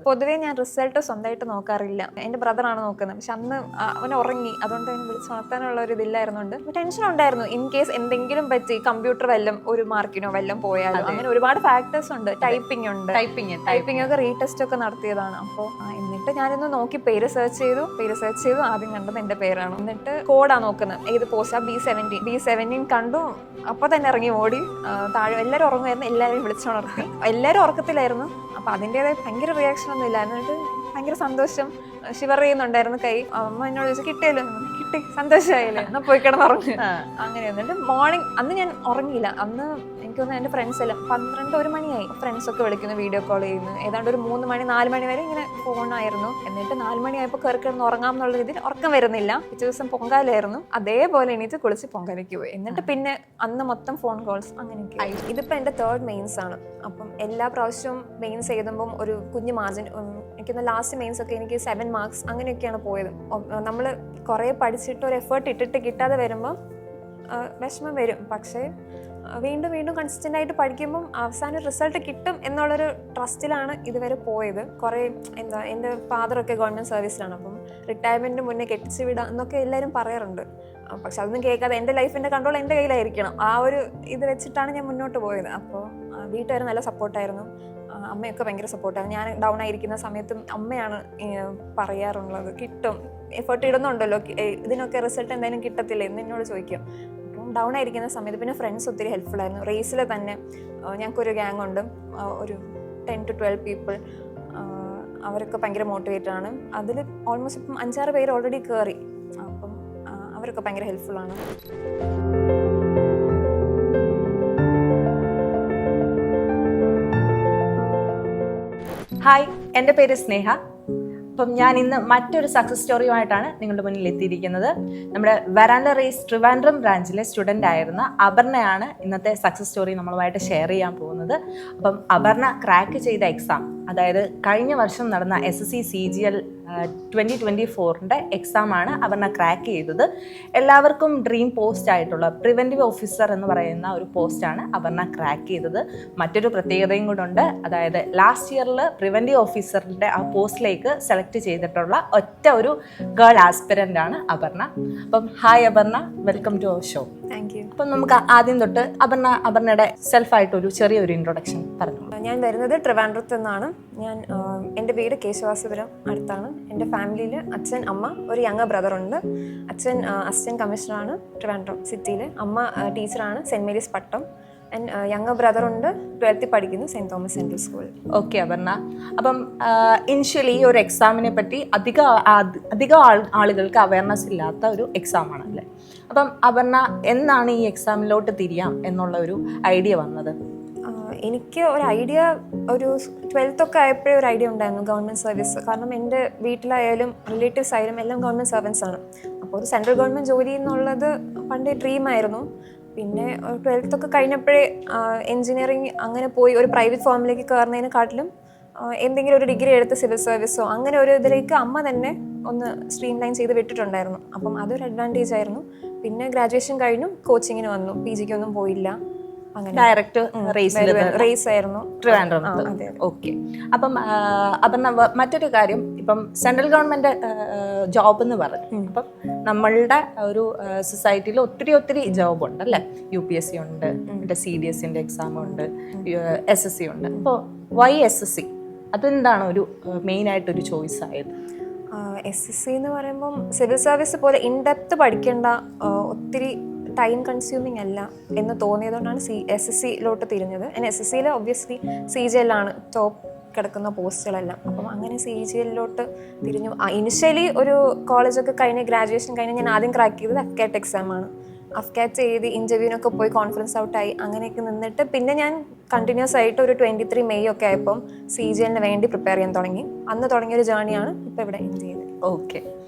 പൊതുവേ ഞാൻ റിസൾട്ട് സ്വന്തമായിട്ട് നോക്കാറില്ല. എൻ്റെ ബ്രദറാണ് നോക്കുന്നത്. പക്ഷെ അന്ന് അവൻ ഉറങ്ങി, അതുകൊണ്ട് അവന് വിളിച്ച് ഉണർത്താനുള്ള ഒരു ഇതില്ലായിരുന്നുണ്ട്. ടെൻഷൻ ഉണ്ടായിരുന്നു, ഇൻ കേസ് എന്തെങ്കിലും പറ്റി കമ്പ്യൂട്ടർ വല്ലതും ഒരു മാർക്കിനോ വല്ലതും പോയാലും. അങ്ങനെ ഒരുപാട് ഫാക്ടേഴ്സ് ഉണ്ട്. ടൈപ്പിംഗ് ഉണ്ട്, ടൈപ്പിംഗ് ഒക്കെ റീടെസ്റ്റ് ഒക്കെ നടത്തിയതാണ്. അപ്പോൾ എന്നിട്ട് ഞാനിന്ന് നോക്കി പേര് സെർച്ച് ചെയ്തു. ആദ്യം കണ്ടത് എൻ്റെ പേരാണ്. എന്നിട്ട് കോഡാ നോക്കുന്നത്, ഏത് പോസ്റ്റാ, B17 കണ്ടു. അപ്പൊ തന്നെ ഇറങ്ങി ഓടി താഴെ. എല്ലാവരും ഉറങ്ങുമായിരുന്നു, എല്ലാവരും വിളിച്ചുണർത്തി. എല്ലാവരും ഉറക്കത്തിലായിരുന്നു. അപ്പൊ അതിൻ്റെതായ ഭയങ്കര റിയാക്ഷൻ ഒന്നും ഇല്ലായിരുന്നു. എന്നിട്ട് ഭയങ്കര സന്തോഷം, ഷിവർ ചെയ്യുന്നുണ്ടായിരുന്നു കൈ. അമ്മ എന്നോട് ചോദിച്ചു, കിട്ടിയല്ലോ, കിട്ടി, സന്തോഷമായില്ലേ, എന്നാ പോയി കിടന്നുറങ്ങുക. അങ്ങനെ എന്നിട്ട് മോർണിംഗ് അന്ന് ഞാൻ ഉറങ്ങിയില്ല. അന്ന് എനിക്ക് തോന്നുന്നു എൻ്റെ ഫ്രണ്ട്സ് എല്ലാം 12-1 മണിയായി. ഫ്രണ്ട്സൊക്കെ വിളിക്കുന്നു, വീഡിയോ കോൾ ചെയ്യുന്നു. ഏതാണ്ട് ഒരു 3 മണി 4 മണി വരെ ഇങ്ങനെ ഫോണായിരുന്നു. എന്നിട്ട് 4 മണിയായപ്പോൾ കിടന്ന് ഉറങ്ങാം എന്നുള്ള രീതിയിൽ ഉറക്കം വരുന്നില്ല. പിറ്റേ ദിവസം പൊങ്കാലായിരുന്നു. അതേപോലെ എണീറ്റ് കുളിച്ച് പൊങ്കാലയ്ക്ക് പോയി. എന്നിട്ട് പിന്നെ അന്ന് മൊത്തം ഫോൺ കോൾസ് അങ്ങനെയൊക്കെ ആയി. ഇതിപ്പോൾ എൻ്റെ 3rd മെയിൻസ് ആണ്. അപ്പം എല്ലാ പ്രാവശ്യവും മെയിൻസ് എഴുതുമ്പം ഒരു കുഞ്ഞു മാർജിൻ, എനിക്കൊന്ന് ലാസ്റ്റ് മെയിൻസ് ഒക്കെ എനിക്ക് 7 മാർക്സ് അങ്ങനെയൊക്കെയാണ് പോയത്. നമ്മൾ കുറേ പഠിച്ചിട്ട് ഒരു എഫേർട്ട് ഇട്ടിട്ട് കിട്ടാതെ വരുമ്പം വിഷമം വരും. പക്ഷേ വീണ്ടും കൺസിസ്റ്റൻ്റ് ആയിട്ട് പഠിക്കുമ്പം അവസാനം റിസൾട്ട് കിട്ടും എന്നുള്ളൊരു ട്രസ്റ്റിലാണ് ഇതുവരെ പോയത്. കുറേ എൻ്റെ ഫാദറൊക്കെ ഗവൺമെൻറ് സർവീസിലാണ്. അപ്പം റിട്ടയർമെൻറ്റിന് മുന്നേ കെട്ടിച്ച് വിടാം എന്നൊക്കെ എല്ലാവരും പറയാറുണ്ട്. പക്ഷെ അതൊന്നും കേൾക്കാതെ എൻ്റെ ലൈഫിൻ്റെ കൺട്രോൾ എൻ്റെ കയ്യിലായിരിക്കണം, ആ ഒരു ഇത് വെച്ചിട്ടാണ് ഞാൻ മുന്നോട്ട് പോയത്. അപ്പോൾ വീട്ടുകാർ നല്ല സപ്പോർട്ടായിരുന്നു. അമ്മയൊക്കെ ഭയങ്കര സപ്പോർട്ടായിരുന്നു. ഞാൻ ഡൗൺ ആയിരിക്കുന്ന സമയത്തും അമ്മയാണ് പറയാറുള്ളത്, കിട്ടും, എഫേർട്ട് ഇടുന്നുണ്ടല്ലോ, ഇതിനൊക്കെ റിസൾട്ട് എന്തായാലും കിട്ടത്തില്ല എന്ന് എന്നോട് ചോദിക്കും. അപ്പം ഡൗൺ ആയിരിക്കുന്ന സമയത്ത് പിന്നെ ഫ്രണ്ട്സ് ഒത്തിരി ഹെൽപ്ഫുൾ ആയിരുന്നു. റേസിൽ തന്നെ ഞങ്ങൾക്കൊരു ഗ്യാങ് ഉണ്ട്, ഒരു 10 to 12 പീപ്പിൾ. അവരൊക്കെ ഭയങ്കര മോട്ടിവേറ്റഡ് ആണ്. അതിൽ ഓൾമോസ്റ്റ് ഇപ്പം 5-6 പേര് ഓൾറെഡി കയറി. അപ്പം അവരൊക്കെ ഭയങ്കര ഹെൽപ്ഫുൾ ആണ്. ഹായ്, എൻ്റെ പേര് സ്നേഹ. അപ്പം ഞാൻ ഇന്ന് മറ്റൊരു സക്സസ് സ്റ്റോറിയുമായിട്ടാണ് നിങ്ങളുടെ മുന്നിൽ എത്തിയിരിക്കുന്നത്. നമ്മുടെ വരാൻഡ റേസ് ട്രിവാൻഡ്രം ബ്രാഞ്ചിലെ സ്റ്റുഡൻ്റ് ആയിരുന്ന അപർണയാണ് ഇന്നത്തെ സക്സസ് സ്റ്റോറി നമ്മളുമായിട്ട് ഷെയർ ചെയ്യാൻ പോകുന്നത്. അപ്പം അപർണ ക്രാക്ക് ചെയ്ത എക്സാം, അതായത് കഴിഞ്ഞ വർഷം നടന്ന SSC CGL 2024 എക്സാമാണ് അപർണ ക്രാക്ക് ചെയ്തത്. എല്ലാവർക്കും ഡ്രീം പോസ്റ്റ് ആയിട്ടുള്ള പ്രിവെൻറ്റീവ് ഓഫീസർ എന്ന് പറയുന്ന ഒരു പോസ്റ്റാണ് അപർണ ക്രാക്ക് ചെയ്തത്. മറ്റൊരു പ്രത്യേകതയും കൂടെ ഉണ്ട്, അതായത് ലാസ്റ്റ് ഇയറിൽ പ്രിവെൻറ്റീവ് ഓഫീസറിൻ്റെ ആ പോസ്റ്റിലേക്ക് സെലക്ട് ചെയ്തിട്ടുള്ള ഒറ്റ ഒരു ഗേൾ ആസ്പിരൻ്റ് ആണ് അപർണ. അപ്പം hi Aparna, welcome to our show. Thank you. അപ്പം നമുക്ക് ആദ്യം തൊട്ട് അപർണയുടെ സെൽഫായിട്ടൊരു ചെറിയൊരു ഇൻട്രൊഡക്ഷൻ പറഞ്ഞു. ഞാൻ വരുന്നത് ട്രിവാൻഡ്രത്ത് നിന്നാണ്. എൻ്റെ വീട് കേശവാസപുരം അടുത്താണ്. എൻ്റെ ഫാമിലിയിൽ അച്ഛൻ, അമ്മ, ഒരു യങ്ങർ ബ്രദറുണ്ട്. അച്ഛൻ അസിസ്റ്റന്റ് കമ്മീഷണറാണ് ട്രിവാൻഡ്രം സിറ്റിയിൽ. അമ്മ ടീച്ചറാണ്, സെൻറ് മേരീസ് പട്ടം. യങ്ങർ ബ്രദറുണ്ട്, 12th പഠിക്കുന്നു, saint Thomas central school. Okay Aparna, അപ്പം ഇനിഷ്യലി ഈ ഒരു എക്സാമിനെ പറ്റി അധികം ആളുകൾക്ക് അവയർനെസ് ഇല്ലാത്ത ഒരു എക്സാമാണ് അല്ലേ? അപ്പം അപർണ എന്നാണ് ഈ എക്സാമിലോട്ട് തിരിയാം എന്നുള്ള ഒരു ഐഡിയ വന്നത്? എനിക്ക് ഒരു ഐഡിയ ഒരു 12th ഒക്കെ ആയപ്പോഴേ ഒരു ഐഡിയ ഉണ്ടായിരുന്നു, ഗവൺമെൻറ് സർവീസ്. കാരണം എൻ്റെ വീട്ടിലായാലും റിലേറ്റീവ്സ് ആയാലും എല്ലാം ഗവൺമെൻറ് സർവൻസ് ആണ്. അപ്പോൾ ഒരു സെൻട്രൽ ഗവൺമെൻറ് ജോലി എന്നുള്ളത് പണ്ടേ ഡ്രീമായിരുന്നു. പിന്നെ 12th ഒക്കെ കഴിഞ്ഞപ്പോഴേ എൻജിനീയറിങ് അങ്ങനെ പോയി ഒരു പ്രൈവറ്റ് ഫേമിലേക്ക് കയറുന്നതിനെക്കാട്ടിലും എന്തെങ്കിലും ഒരു ഡിഗ്രി എടുത്ത് സിവിൽ സർവീസോ അങ്ങനെ ഒരു ഇതിലേക്ക് അമ്മ തന്നെ ഒന്ന് സ്ട്രീം ലൈൻ ചെയ്ത് വിട്ടിട്ടുണ്ടായിരുന്നു. അപ്പം അതൊരു അഡ്വാൻറ്റേജ് ആയിരുന്നു. പിന്നെ ഗ്രാജുവേഷൻ കഴിഞ്ഞു, കോച്ചിങ്ങിന് വന്നു, PGക്ക് ഒന്നും പോയില്ല. ഡയറക്റ്റ് റേസ് ആയിരുന്നു ട്രിവാൻഡ്രത്ത്. ഓക്കെ. അപ്പം അപർണ, മറ്റൊരു കാര്യം, ഇപ്പം സെൻട്രൽ ഗവൺമെന്റ് ജോബ് എന്ന് പറഞ്ഞു. അപ്പം നമ്മളുടെ ഒരു സൊസൈറ്റിയിൽ ഒത്തിരി ജോബ് ഉണ്ട് അല്ലേ? UPSC ഉണ്ട്, മറ്റേ CDSന്റെ എക്സാം ഉണ്ട്, SSC ഉണ്ട്. അപ്പോൾ വൈ SSC? അതെന്താണ് ഒരു മെയിൻ ആയിട്ടൊരു ചോയ്സ് ആയത്? SSC എന്ന് പറയുമ്പം സിവിൽ സർവീസ് പോലെ ഇൻഡെപ്ത് പഠിക്കേണ്ട, ഒത്തിരി ടൈം കൺസ്യൂമിങ് അല്ല എന്ന് തോന്നിയതുകൊണ്ടാണ് SSCയിലോട്ട് തിരിഞ്ഞത്. SSCയിൽ ഒബ്വിയസ്ലി CGL ആണ് ടോപ്പ് കിടക്കുന്ന പോസ്റ്റുകളെല്ലാം. അപ്പം അങ്ങനെ CGLലോട്ട് തിരിഞ്ഞു. ഇനിഷ്യലി ഒരു കോളേജൊക്കെ കഴിഞ്ഞ് ഗ്രാജുവേഷൻ കഴിഞ്ഞ് ഞാൻ ആദ്യം ക്രാക്ക് ചെയ്തത് AFCAT എക്സാമാണ്. AFCAT എഴുതി ഇൻ്റർവ്യൂവിനൊക്കെ പോയി കോൺഫറൻസ് ഔട്ടായി അങ്ങനെയൊക്കെ നിന്നിട്ട് പിന്നെ ഞാൻ കണ്ടിന്യൂസ് ആയിട്ട് ഒരു 23 മെയ് ഒക്കെ ആയപ്പം CGLന് വേണ്ടി പ്രിപ്പയർ ചെയ്യാൻ തുടങ്ങി. അന്ന് തുടങ്ങിയൊരു ജേർണിയാണ് ഇപ്പോൾ ഇവിടെ എൻഡ് ചെയ്തത്. ഓക്കെ.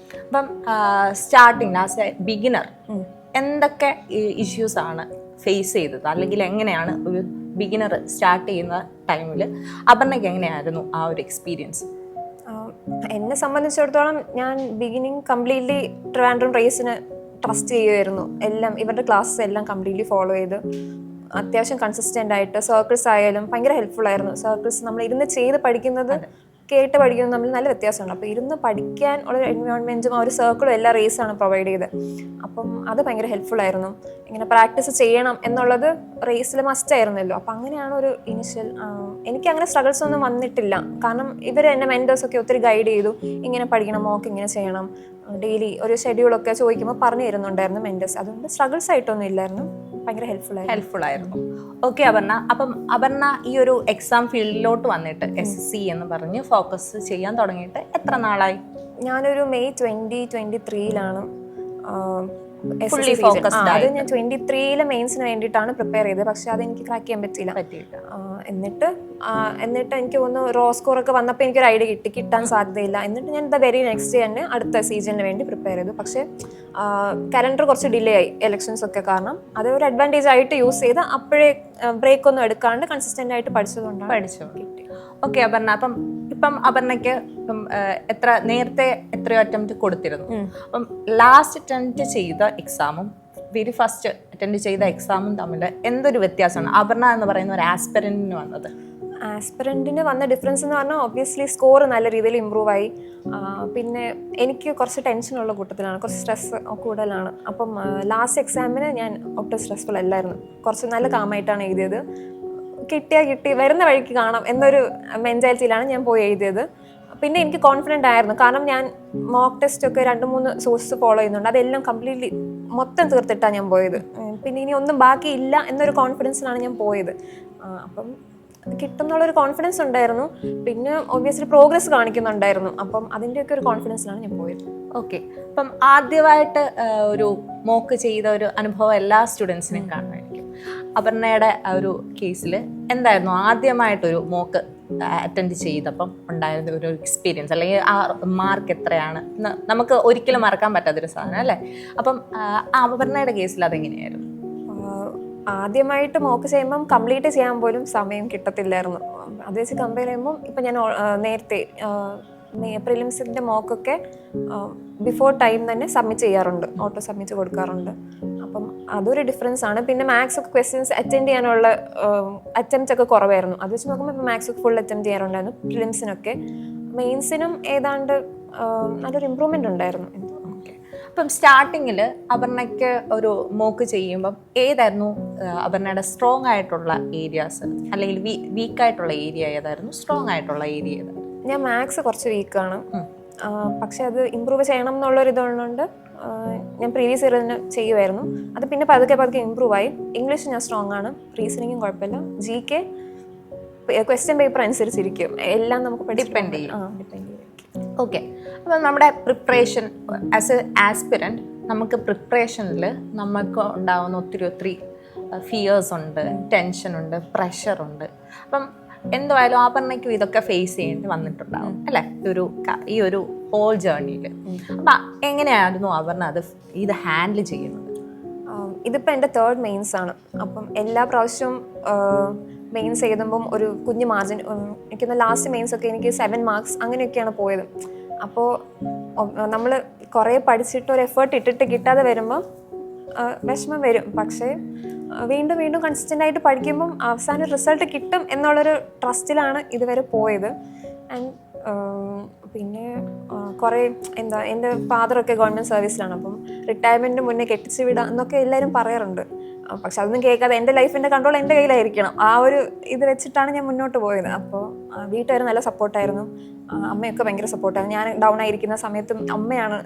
അപ്പം സ്റ്റാർട്ടിങ് ആസ് എ ബിഗിനർ എന്തൊക്കെ ഇഷ്യൂസ് ആണ് ഫേസ് ചെയ്തത്, അല്ലെങ്കിൽ എങ്ങനെയാണ് ഒരു ബിഗിനർ സ്റ്റാർട്ട് ചെയ്യുന്ന ടൈമിൽ അപർണയ്ക്ക് എങ്ങനെയായിരുന്നു ആ ഒരു എക്സ്പീരിയൻസ്? എന്നെ സംബന്ധിച്ചിടത്തോളം ഞാൻ ബിഗിനിങ് കംപ്ലീറ്റ്ലി ട്രിവാൻഡ്രം റേസിന് ട്രസ്റ്റ് ചെയ്യുമായിരുന്നു. എല്ലാം ഇവരുടെ ക്ലാസ്സസ് എല്ലാം കംപ്ലീറ്റ്ലി ഫോളോ ചെയ്ത് അത്യാവശ്യം കൺസിസ്റ്റൻ്റ് ആയിട്ട് സർക്കിൾസ് ആയാലും ഭയങ്കര ഹെൽപ്ഫുൾ ആയിരുന്നു. സർക്കിൾസ് നമ്മൾ ഇരുന്ന് ചെയ്ത് പഠിക്കുന്നത് കേട്ട് പഠിക്കുന്നതും തമ്മിൽ നല്ല വ്യത്യാസമുണ്ട്. അപ്പോൾ ഇരുന്ന് പഠിക്കാൻ ഉള്ള എൻവയോൺമെൻറ്റും ആ ഒരു സർക്കിളും എല്ലാം റേസാണ് പ്രൊവൈഡ് ചെയ്തത്. അപ്പം അത് ഭയങ്കര ഹെൽപ്ഫുൾ ആയിരുന്നു. ഇങ്ങനെ പ്രാക്ടീസ് ചെയ്യണം എന്നുള്ളത് റേസിൽ മസ്റ്റ് ആയിരുന്നല്ലോ. അപ്പം അങ്ങനെയാണ് ഒരു ഇനിഷ്യൽ. എനിക്ക് അങ്ങനെ സ്ട്രഗിൾസ് ഒന്നും വന്നിട്ടില്ല. കാരണം ഇവർ എന്നെ മെൻറ്റേഴ്സൊക്കെ ഒത്തിരി ഗൈഡ് ചെയ്തു. ഇങ്ങനെ പഠിക്കണം, മോക്ക് ഇങ്ങനെ ചെയ്യണം, ഡെയിലി ഒരു ഷെഡ്യൂളൊക്കെ ചോദിക്കുമ്പോൾ പറഞ്ഞു തരുന്നുണ്ടായിരുന്നു മെൻറ്റേഴ്സ്. അതുകൊണ്ട് സ്ട്രഗിൾസ് ആയിട്ടൊന്നും ഇല്ലായിരുന്നു. ഭയങ്കര ഹെൽപ്ഫുൾ ആയിരുന്നു. ഓക്കെ അപർണ, അപ്പം അപർണ ഈ ഒരു എക്സാം ഫീൽഡിലോട്ട് വന്നിട്ട് SSC എന്ന് പറഞ്ഞ് ഫോക്കസ് ചെയ്യാൻ തുടങ്ങിയിട്ട് എത്ര നാളായി? ഞാനൊരു മെയ് 2023 Fully focused അത് ഞാൻ 23 മെയിൻസിന് വേണ്ടിയിട്ടാണ് പ്രിപ്പയർ ചെയ്തത്. പക്ഷെ അതെനിക്ക് ക്രാക്ക് ചെയ്യാൻ പറ്റിയില്ല. എന്നിട്ട് എനിക്ക് തോന്നുന്നു റോ സ്കോർ ഒക്കെ വന്നപ്പോൾ എനിക്കൊരു ഐഡിയ കിട്ടാൻ സാധ്യതയില്ല. എന്നിട്ട് ഞാൻ വെരി നെക്സ്റ്റ് തന്നെ അടുത്ത സീസണിന് വേണ്ടി പ്രിപ്പയർ ചെയ്തു. പക്ഷേ കലണ്ടർ കുറച്ച് ഡിലേ ആയി ഇലക്ഷൻസ് ഒക്കെ കാരണം. അത് ഒരു അഡ്വാൻറ്റേജ് ആയിട്ട് യൂസ് ചെയ്ത് അപ്പോഴേ ബ്രേക്ക് ഒന്നും എടുക്കാണ്ട് കൺസിസ്റ്റന്റ് ആയിട്ട് പഠിച്ചതുകൊണ്ടാണ് കിട്ടി. ഓക്കെ അപർണ, ഇപ്പം അപർണയ്ക്ക് നേരത്തെ എത്രയോ അറ്റംപ്റ്റ് കൊടുത്തിരുന്നു. അപ്പം ലാസ്റ്റ് അറ്റംപ്റ്റ് ചെയ്ത എക്സാമും വെരി ഫസ്റ്റ് അറ്റൻഡ് ചെയ്ത എക്സാമും തമ്മിൽ എന്തൊരു വ്യത്യാസമാണ് അപർണ എന്ന് പറയുന്ന ഒരു ആസ്പിറന്റിന് വന്നത്? ആസ്പിറന്റിന് വന്ന ഡിഫറൻസ് എന്ന് പറഞ്ഞാൽ ഒബ്വിയസ്ലി സ്കോർ നല്ല രീതിയിൽ ഇമ്പ്രൂവ് ആയി. പിന്നെ എനിക്ക് കുറച്ച് ടെൻഷനുള്ള കൂട്ടത്തിലാണ്, കുറച്ച് സ്ട്രെസ് കൂടുതലാണ്. അപ്പം ലാസ്റ്റ് എക്സാമിന് ഞാൻ ഒട്ടും സ്ട്രെസ്ഫുൾ അല്ലായിരുന്നു. കുറച്ച് നല്ല കാമായിട്ടാണ് എഴുതിയത്. കിട്ടി വരുന്ന വഴിക്ക് കാണാം എന്നൊരു മെൻറ്റാലിറ്റിയിലാണ് ഞാൻ പോയി എഴുതിയത്. പിന്നെ എനിക്ക് കോൺഫിഡൻ്റ് ആയിരുന്നു. കാരണം ഞാൻ മോക്ക് ടെസ്റ്റ് ഒക്കെ 2-3 സോഴ്സ് ഫോളോ ചെയ്യുന്നുണ്ട്. അതെല്ലാം കംപ്ലീറ്റ്ലി മൊത്തം തീർത്തിട്ടാണ് ഞാൻ പോയത്. പിന്നെ ഇനി ഒന്നും ബാക്കിയില്ല എന്നൊരു കോൺഫിഡൻസിലാണ് ഞാൻ പോയത്. അപ്പം കിട്ടുന്നുള്ളൊരു കോൺഫിഡൻസ് ഉണ്ടായിരുന്നു. പിന്നെ ഒബ്വിയസ്ലി പ്രോഗ്രസ് കാണിക്കുന്നുണ്ടായിരുന്നു. അപ്പം അതിൻ്റെയൊക്കെ ഒരു കോൺഫിഡൻസിലാണ് ഞാൻ പോയത്. ഓക്കെ, അപ്പം ആദ്യമായിട്ട് ഒരു മോക്ക് ചെയ്ത ഒരു അനുഭവം എല്ലാ സ്റ്റുഡൻസിനും കാണുമായിരിക്കും. അപർണയുടെ ആ ഒരു കേസിൽ എന്തായിരുന്നു ആദ്യമായിട്ടൊരു മോക്ക് അറ്റൻഡ് ചെയ്തപ്പം ഉണ്ടായിരുന്ന ഒരു എക്സ്പീരിയൻസ്, അല്ലെങ്കിൽ ആ മാർക്ക് എത്രയാണ് നമുക്ക് ഒരിക്കലും മറക്കാൻ പറ്റാത്തൊരു സാധനം അല്ലേ? അപ്പം അപർണയുടെ കേസിൽ അതെങ്ങനെയായിരുന്നു? ആദ്യമായിട്ട് മോക്ക് ചെയ്യുമ്പം കംപ്ലീറ്റ് ചെയ്യാൻ പോലും സമയം കിട്ടത്തില്ലായിരുന്നു. അത് വെച്ച് കമ്പയർ ചെയ്യുമ്പം ഇപ്പം ഞാൻ നേരത്തെ പ്രിലിംസിൻ്റെ മോക്കൊക്കെ ബിഫോർ ടൈം തന്നെ സബ്മിറ്റ് ചെയ്യാറുണ്ട്, ഓട്ടോ സബ്മിറ്റ് കൊടുക്കാറുണ്ട്. അപ്പം അതൊരു ഡിഫറൻസ് ആണ്. പിന്നെ മാത്സ് ഒക്കെ ക്വസ്റ്റ്യൻസ് അറ്റൻഡ് ചെയ്യാനുള്ള അറ്റംപ്റ്റ് ഒക്കെ കുറവായിരുന്നു. അത് വെച്ച് നോക്കുമ്പോൾ ഇപ്പോൾ മാത്സ് ഒക്കെ ഫുൾ അറ്റംപ്റ്റ് ചെയ്യാറുണ്ടായിരുന്നു പ്രിലിംസിനൊക്കെ. മെയിൻസിനും ഏതാണ്ട് നല്ലൊരു ഇമ്പ്രൂവ്മെൻ്റ് ഉണ്ടായിരുന്നു. അപ്പം സ്റ്റാർട്ടിങ്ങിൽ അപർണയ്ക്ക് ഒരു മോക്ക് ചെയ്യുമ്പം ഏതായിരുന്നു അപർണയുടെ സ്ട്രോങ് ആയിട്ടുള്ള ഏരിയാസ്, അല്ലെങ്കിൽ വീക്കായിട്ടുള്ള ഏരിയ ഏതായിരുന്നു, സ്ട്രോങ് ആയിട്ടുള്ള ഏരിയ ഏതായിരുന്നു? ഞാൻ മാത്സ് കുറച്ച് വീക്കാണ്. പക്ഷെ അത് ഇമ്പ്രൂവ് ചെയ്യണം എന്നുള്ളൊരിതുകൊണ്ട് ഞാൻ പ്രീവിയസ് ഇയർ തന്നെ ചെയ്യുമായിരുന്നു. അത് പിന്നെ പതുക്കെ ഇമ്പ്രൂവ് ആയി. ഇംഗ്ലീഷ് ഞാൻ സ്ട്രോങ് ആണ്, റീസണിങ്ങും കുഴപ്പമില്ല. GK ക്വസ്റ്റ്യൻ പേപ്പർ അനുസരിച്ചിരിക്കും, എല്ലാം നമുക്ക് ഡിപ്പെൻഡ് ചെയ്യും. ഓക്കെ, അപ്പം നമ്മുടെ പ്രിപ്പറേഷൻ ആസ് എ ആസ്പിരൻറ്റ്, നമുക്ക് പ്രിപ്പറേഷനിൽ നമുക്ക് ഉണ്ടാകുന്ന ഒത്തിരി ഫിയേഴ്സ് ഉണ്ട്, ടെൻഷനുണ്ട്, പ്രഷറുണ്ട്. അപ്പം എന്തായാലും അപർണയ്ക്കും ഇതൊക്കെ ഫേസ് ചെയ്യേണ്ടി വന്നിട്ടുണ്ടാവും അല്ലേ ഈ ഒരു ഹോൾ ജേർണിയിൽ. അപ്പം എങ്ങനെയായിരുന്നു അപർണ ഇത് ഹാൻഡിൽ ചെയ്യുന്നത്? ഇതിപ്പോൾ എൻ്റെ 3rd മെയിൻസ് ആണ്. അപ്പം എല്ലാ പ്രാവശ്യവും മെയിൻസ് എഴുതുമ്പം ഒരു കുഞ്ഞ് മാർജിൻ, എനിക്കൊന്ന് ലാസ്റ്റ് മെയിൻസ് ഒക്കെ എനിക്ക് 7 മാർക്സ് അങ്ങനെയൊക്കെയാണ് പോയത്. അപ്പോൾ നമ്മൾ കുറേ പഠിച്ചിട്ട് ഒരു എഫേർട്ട് ഇട്ടിട്ട് കിട്ടാതെ വരുമ്പം വിഷമം വരും. പക്ഷേ വീണ്ടും കൺസിസ്റ്റൻ്റ് ആയിട്ട് പഠിക്കുമ്പം അവസാനം റിസൾട്ട് കിട്ടും എന്നുള്ളൊരു ട്രസ്റ്റിലാണ് ഇതുവരെ പോയത്. ആൻഡ് പിന്നെ കുറേ എൻ്റെ ഫാദറൊക്കെ ഗവൺമെൻറ് സർവീസിലാണ്. അപ്പം റിട്ടയർമെൻറ്റിന് മുന്നേ കെട്ടിച്ച് വിടാം എന്നൊക്കെ എല്ലാവരും പറയാറുണ്ട്. പക്ഷെ അതൊന്നും കേൾക്കാതെ എൻ്റെ ലൈഫിൻ്റെ കൺട്രോൾ എൻ്റെ കയ്യിലായിരിക്കണം, ആ ഒരു ഇത് വെച്ചിട്ടാണ് ഞാൻ മുന്നോട്ട് പോയത്. അപ്പോൾ വീട്ടുകാർ നല്ല സപ്പോർട്ടായിരുന്നു, അമ്മയൊക്കെ ഭയങ്കര സപ്പോർട്ടായിരുന്നു. ഞാൻ ഡൗൺ ആയിരിക്കുന്ന സമയത്തും അമ്മയാണ്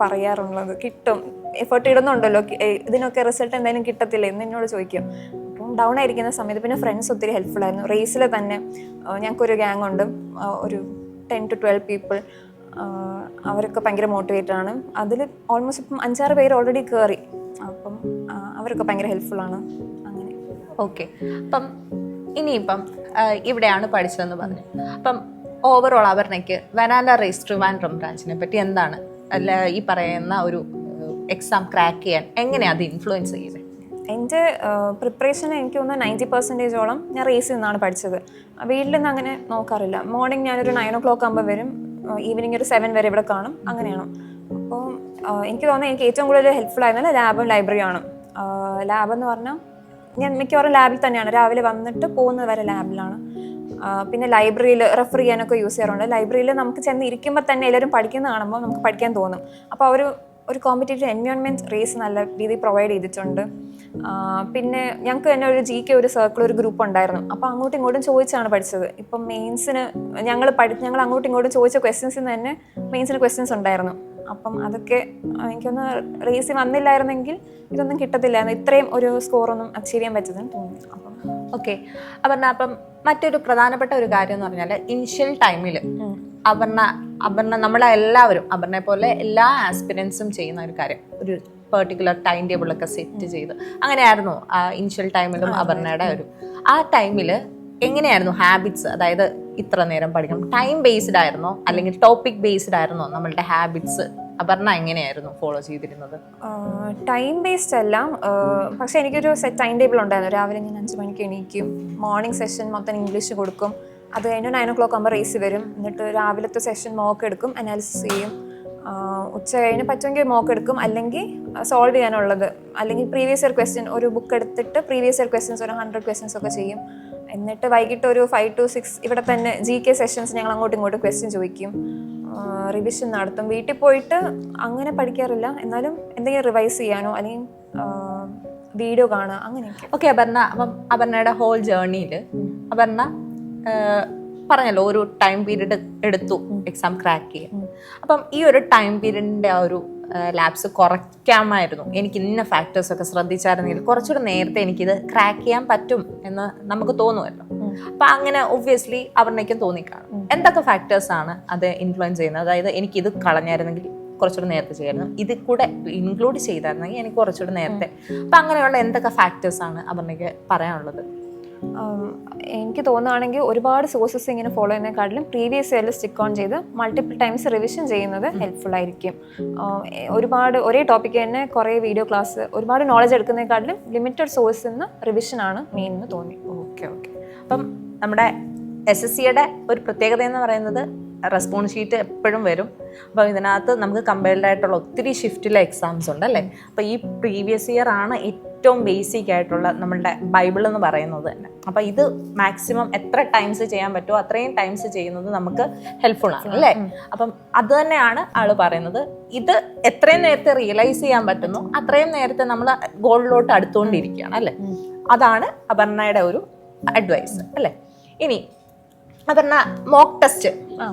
പറയാറുള്ളത്, കിട്ടും, എഫേർട്ട് ഇടുന്നുണ്ടല്ലോ, ഇതിനൊക്കെ റിസൾട്ട് എന്തായാലും കിട്ടത്തില്ല എന്ന് എന്നോട് ചോദിക്കും. അപ്പം ഡൗൺ ആയിരിക്കുന്ന സമയത്ത് പിന്നെ ഫ്രണ്ട്സ് ഒത്തിരി ഹെൽപ്ഫുൾ ആയിരുന്നു. റേസിൽ തന്നെ ഞങ്ങൾക്കൊരു ഗ്യാങ് ഉണ്ട്, ഒരു 10 to 12 പീപ്പിൾ. അവരൊക്കെ ഭയങ്കര മോട്ടിവേറ്റഡ് ആണ്. അതിൽ ഓൾമോസ്റ്റ് ഇപ്പം 5-6 പേര് ഓൾറെഡി കയറി. അപ്പം അവരൊക്കെ ഭയങ്കര ഹെൽപ്ഫുള്ളാണ്. അങ്ങനെ. ഓക്കെ, അപ്പം ഇനിയിപ്പം ഇവിടെയാണ് പഠിച്ചതെന്ന് പറഞ്ഞു. അപ്പം ഓവറോൾ അപർണയ്ക്ക് വരാൻഡ റേസ് ട്രിവാൻഡ്രം ബ്രാഞ്ചിനെ പറ്റി എന്താണ് ഈ പറയുന്ന ഒരു എക്സാം ക്രാക്ക് ചെയ്യാൻ എങ്ങനെയാണ് അത് ഇൻഫ്ലുവൻസ് ചെയ്തത്? എൻ്റെ പ്രിപ്പറേഷൻ എനിക്ക് തോന്നുന്നു 90% ഞാൻ റേസിൽ നിന്നാണ് പഠിച്ചത്. വീട്ടിൽ നിന്ന് അങ്ങനെ നോക്കാറില്ല. മോർണിംഗ് ഞാനൊരു 9 o'clock ആകുമ്പോൾ വരും, ഈവനിങ് ഒരു 7 വരെ ഇവിടെ കാണും, അങ്ങനെയാണ്. അപ്പോൾ എനിക്ക് തോന്നുന്നത് എനിക്ക് ഏറ്റവും കൂടുതൽ ഹെൽപ്ഫുൾ ആയിരുന്നത് ലാബും ലൈബ്രറിയാണ്. ലാബെന്ന് പറഞ്ഞാൽ ഞാൻ മിക്കവാറും ലാബിൽ തന്നെയാണ്, രാവിലെ വന്നിട്ട് പോകുന്നത് വരെ ലാബിലാണ്. പിന്നെ ലൈബ്രറിയിൽ റെഫർ ചെയ്യാനൊക്കെ യൂസ് ചെയ്യാറുണ്ട്. ലൈബ്രറിയിൽ നമുക്ക് ചെന്ന് ഇരിക്കുമ്പോൾ തന്നെ എല്ലാവരും പഠിക്കുന്ന കാണുമ്പോൾ നമുക്ക് പഠിക്കാൻ തോന്നും. അപ്പോൾ ഒരു കോമ്പറ്റേറ്റീവ് എൻവയോൺമെൻറ്റ് റേസ് നല്ല രീതിയിൽ പ്രൊവൈഡ് ചെയ്തിട്ടുണ്ട്. പിന്നെ ഞങ്ങൾക്ക് തന്നെ ഒരു GK ഒരു സർക്കിൾ ഒരു ഗ്രൂപ്പ് ഉണ്ടായിരുന്നു. അപ്പോൾ അങ്ങോട്ടും ഇങ്ങോട്ടും ചോദിച്ചാണ് പഠിച്ചത്. ഇപ്പം മെയിൻസിന് ഞങ്ങൾ അങ്ങോട്ടും ഇങ്ങോട്ടും ചോദിച്ച ക്വസ്റ്റ്യൻസിന് തന്നെ മെയിൻസിന് ക്വസ്റ്റ്യൻസ് ഉണ്ടായിരുന്നു. അപ്പം അതൊക്കെ എനിക്കൊന്ന് റേസിൽ വന്നില്ലായിരുന്നെങ്കിൽ ഇതൊന്നും കിട്ടത്തില്ലായിരുന്നു, ഇത്രയും ഒരു സ്കോറൊന്നും അച്ചീവ് ചെയ്യാൻ പറ്റുമെന്ന് തോന്നുന്നു. അപ്പം ഓക്കെ, അപ്പം മറ്റൊരു പ്രധാനപ്പെട്ട ഒരു കാര്യം എന്ന് പറഞ്ഞാൽ ഇനിഷ്യൽ ടൈമിൽ അപർണ നമ്മളെല്ലാവരും അപർണയെ പോലെ എല്ലാ ആസ്പിരൻസും ചെയ്യുന്ന ഒരു കാര്യം, ഒരു പെർട്ടിക്കുലർ ടൈം ടേബിളൊക്കെ സെറ്റ് ചെയ്ത് അങ്ങനെയായിരുന്നു ആ ഇനിഷ്യൽ ടൈമിലും അപർണയുടെ ആ ടൈമിൽ എങ്ങനെയായിരുന്നു ഹാബിറ്റ്സ്? അതായത് ഇത്ര നേരം പഠിക്കണം, ടൈം ബേസ്ഡ് ആയിരുന്നോ അല്ലെങ്കിൽ ടോപ്പിക് ബേസ്ഡ് ആയിരുന്നോ നമ്മളുടെ ഹാബിറ്റ്സ്? അപർണ എങ്ങനെയായിരുന്നു ഫോളോ ചെയ്തിരുന്നത്? ടൈം ബേസ്ഡ് അല്ല, പക്ഷെ എനിക്കൊരു സെറ്റ് ടൈം ടേബിൾ ഉണ്ടായിരുന്നു. രാവിലെ ഞാൻ 5 മണിക്ക് എണീക്കും, മോർണിംഗ് സെഷൻ മൊത്തം ഇംഗ്ലീഷ് കൊടുക്കും, അത് കഴിഞ്ഞ് 9 o'clock ആകുമ്പോൾ റേസ് വരും. എന്നിട്ട് രാവിലത്തെ സെഷൻ മോക്ക് എടുക്കും, അനാലിസിസ് ചെയ്യും. ഉച്ച കഴിഞ്ഞ് പറ്റുമെങ്കിൽ മോക്ക് എടുക്കും, അല്ലെങ്കിൽ സോൾവ് ചെയ്യാനുള്ളത്, അല്ലെങ്കിൽ പ്രീവിയസ് ഇയർ ക്വസ്റ്റ്യൻ ഒരു ബുക്ക് എടുത്തിട്ട് പ്രീവിയസ് ഇയർ ക്വസ്റ്റ്യൻസ് ഒരു 100 ക്വസ്റ്റ്യൻസ് ഒക്കെ ചെയ്യും. എന്നിട്ട് വൈകിട്ട് ഒരു 5 to 6 ഇവിടെ തന്നെ GK സെഷൻസ് ഞങ്ങൾ അങ്ങോട്ടും ഇങ്ങോട്ടും ക്വസ്റ്റ്യൻ ചോദിക്കും, റിവിഷൻ നടത്തും. വീട്ടിൽ പോയിട്ട് അങ്ങനെ പഠിക്കാറില്ല, എന്നാലും എന്തെങ്കിലും റിവൈസ് ചെയ്യാനോ അല്ലെങ്കിൽ വീഡിയോ കാണുക അങ്ങനെയൊക്കെ. ഓക്കെ അപർണ, അപ്പം അപർണയുടെ ഹോൾ ജേർണിയിൽ അപർണ പറഞ്ഞല്ലോ ഒരു ടൈം പീരീഡ് എടുത്തു എക്സാം ക്രാക്ക് ചെയ്യാൻ. അപ്പം ഈ ഒരു ടൈം പീരീഡിന്റെ ആ ഒരു ലാബ്സ് കുറയ്ക്കാമായിരുന്നു, എനിക്ക് ഇന്ന ഫാക്ടേഴ്സ് ഒക്കെ ശ്രദ്ധിച്ചായിരുന്നെങ്കിൽ കുറച്ചുകൂടെ നേരത്തെ എനിക്കിത് ക്രാക്ക് ചെയ്യാൻ പറ്റും എന്ന് നമുക്ക് തോന്നുമല്ലോ. അപ്പൊ അങ്ങനെ ഒബ്വിയസ്ലി അപർണയ്ക്കും തോന്നിക്കാണും. എന്തൊക്കെ ഫാക്ടേഴ്സ് ആണ് അത് ഇൻഫ്ലുവൻസ് ചെയ്യുന്നത്? അതായത് എനിക്കിത് കളഞ്ഞായിരുന്നെങ്കിൽ കുറച്ചുകൂടെ നേരത്തെ ചെയ്യായിരുന്നു, ഇത് കൂടെ ഇൻക്ലൂഡ് ചെയ്തായിരുന്നെങ്കിൽ എനിക്ക് കുറച്ചുകൂടെ നേരത്തെ. അപ്പൊ അങ്ങനെയുള്ള എന്തൊക്കെ ഫാക്ടേഴ്സ് ആണ് അപർണയ്ക്ക് പറയാനുള്ളത്? എനിക്ക് തോന്നുകയാണെങ്കിൽ ഒരുപാട് സോഴ്സസ് ഇങ്ങനെ ഫോളോ ചെയ്യുന്നതിനെക്കാട്ടിലും പ്രീവിയസ് ഇയറിൽ സ്റ്റിക്ക് ഓൺ ചെയ്ത് മൾട്ടിപ്പിൾ ടൈംസ് റിവിഷൻ ചെയ്യുന്നത് ഹെൽപ്ഫുൾ ആയിരിക്കും. ഒരുപാട് ഒരേ ടോപ്പിക്ക് തന്നെ കുറേ വീഡിയോ ക്ലാസ് ഒരുപാട് നോളജ് എടുക്കുന്നതിനെക്കാട്ടിലും ലിമിറ്റഡ് സോഴ്സിൽ നിന്ന് റിവിഷനാണ് മെയിൻ എന്ന് തോന്നി. ഓക്കെ. അപ്പം നമ്മുടെ SSCയുടെ ഒരു പ്രത്യേകത എന്ന് പറയുന്നത് റെസ്പോൺസ് ഷീറ്റ് എപ്പോഴും വരും. അപ്പോൾ ഇതിനകത്ത് നമുക്ക് കമ്പൈൽഡ് ആയിട്ടുള്ള ഒത്തിരി ഷിഫ്റ്റിലെ എക്സാംസ് ഉണ്ട് അല്ലേ. അപ്പോൾ ഈ പ്രീവിയസ് ഇയർ ആണ് ഏറ്റവും ബേസിക് ആയിട്ടുള്ള നമ്മളുടെ ബൈബിൾ എന്ന് പറയുന്നത് തന്നെ. അപ്പോൾ ഇത് മാക്സിമം എത്ര ടൈംസ് ചെയ്യാൻ പറ്റുമോ അത്രയും ടൈംസ് ചെയ്യുന്നത് നമുക്ക് ഹെൽപ്ഫുൾ ആണ് അല്ലേ. അപ്പം അത് തന്നെയാണ് ആള് പറയുന്നത്, ഇത് എത്രയും നേരത്തെ റിയലൈസ് ചെയ്യാൻ പറ്റുന്നു അത്രയും നേരത്തെ നമ്മൾ ഗോളിലോട്ട് അടുത്തുകൊണ്ടിരിക്കുകയാണ് അല്ലേ. അതാണ് അപർണയുടെ ഒരു അഡ്വൈസ് അല്ലേ. ഇനി അപർണ മോക്ക് ടെസ്റ്റ്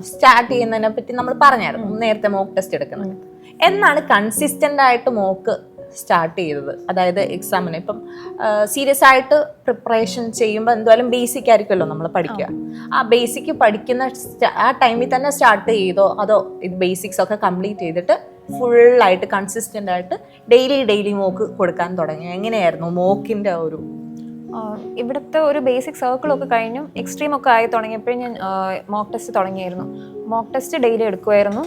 സ്റ്റാർട്ട് ചെയ്യുന്നതിനെ പറ്റി നമ്മൾ പറഞ്ഞായിരുന്നു, നേരത്തെ മോക്ക് ടെസ്റ്റ് എടുക്കുന്നത്. എന്നാണ് കൺസിസ്റ്റന്റ് ആയിട്ട് മോക്ക് സ്റ്റാർട്ട് ചെയ്തത്? അതായത് എക്സാമിന് ഇപ്പം സീരിയസ് ആയിട്ട് പ്രിപ്പറേഷൻ ചെയ്യുമ്പോൾ എന്തായാലും ബേസിക് ആയിരിക്കുമല്ലോ നമ്മൾ പഠിക്കുക. ആ ബേസിക് പഠിക്കുന്ന ആ ടൈമിൽ തന്നെ സ്റ്റാർട്ട് ചെയ്തോ അതോ ഇത് ബേസിക്സ് ഒക്കെ കംപ്ലീറ്റ് ചെയ്തിട്ട് ഫുള്ളായിട്ട് കൺസിസ്റ്റന്റ് ആയിട്ട് ഡെയിലി മോക്ക് കൊടുക്കാൻ തുടങ്ങി? എങ്ങനെയായിരുന്നു മോക്കിന്റെ ഒരു? ഇവിടുത്തെ ഒരു ബേസിക് സർക്കിളൊക്കെ കഴിഞ്ഞും എക്സ്ട്രീം ഒക്കെ ആയി തുടങ്ങിയപ്പോഴും ഞാൻ മോക്ക് ടെസ്റ്റ് തുടങ്ങിയായിരുന്നു. മോക്ക് ടെസ്റ്റ് ഡെയിലി എടുക്കുമായിരുന്നു.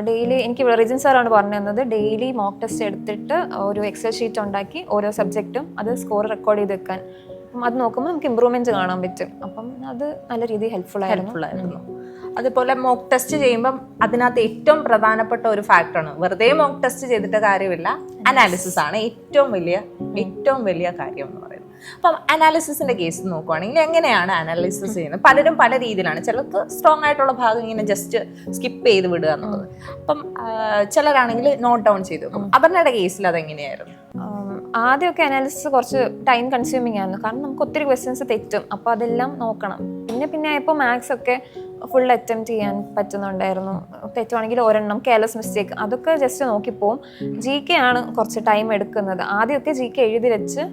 ഡെയിലി എനിക്ക് റിജിൻ സാറാണ് പറഞ്ഞു തന്നത്, ഡെയിലി മോക്ക് ടെസ്റ്റ് എടുത്തിട്ട് ഒരു എക്സൽ ഷീറ്റ് ഉണ്ടാക്കി ഓരോ സബ്ജക്റ്റും അത് സ്കോർ റെക്കോർഡ് ചെയ്ത് വെക്കാൻ. അപ്പം അത് നോക്കുമ്പോൾ നമുക്ക് ഇമ്പ്രൂവ്മെന്റ് കാണാൻ പറ്റും. അപ്പം അത് നല്ല രീതിയിൽ ഹെൽപ്ഫുൾ ആയിരുന്നു. അതുപോലെ മോക്ക് ടെസ്റ്റ് ചെയ്യുമ്പം അതിനകത്ത് ഏറ്റവും പ്രധാനപ്പെട്ട ഒരു ഫാക്ടറാണ്, വെറുതെ മോക്ക് ടെസ്റ്റ് ചെയ്തിട്ട് കാര്യമില്ല, അനാലിസിസ് ആണ് ഏറ്റവും വലിയ കാര്യം എന്ന് പറയുന്നത്. അപ്പം അനാലിസിസിന്റെ കേസ് നോക്കുവാണെങ്കിൽ എങ്ങനെയാണ് അനാലിസിസ് ചെയ്യുന്നത്? പലരും പല രീതിയിലാണ്, ചിലർക്ക് സ്ട്രോങ് ആയിട്ടുള്ള ഭാഗം ഇങ്ങനെ ജസ്റ്റ് സ്കിപ്പ് ചെയ്ത് വിടുക എന്നുള്ളത്. അപ്പം ചിലരാണെങ്കിൽ നോട്ട് ഡൗൺ ചെയ്ത് വെക്കും. അപർണയുടെ കേസിൽ അതെങ്ങനെയായിരുന്നു? ആദ്യമൊക്കെ അനാലിസിസ് കുറച്ച് ടൈം കൺസ്യൂമിങ് ആയിരുന്നു, കാരണം നമുക്ക് ഒത്തിരി ക്വസ്റ്റ്യൻസ് തെറ്റും, അപ്പോൾ അതെല്ലാം നോക്കണം. പിന്നെ ആയപ്പോൾ മാത്സ് ഒക്കെ ഫുൾ അറ്റംപ്റ്റ് ചെയ്യാൻ പറ്റുന്നുണ്ടായിരുന്നു. തെറ്റുവാണെങ്കിൽ ഒരെണ്ണം കെയർലെസ് മിസ്റ്റേക്ക് അതൊക്കെ ജസ്റ്റ് നോക്കിപ്പോവും. GK ആണ് കുറച്ച് ടൈം എടുക്കുന്നത്. ആദ്യമൊക്കെ GK എഴുതി വെച്ച്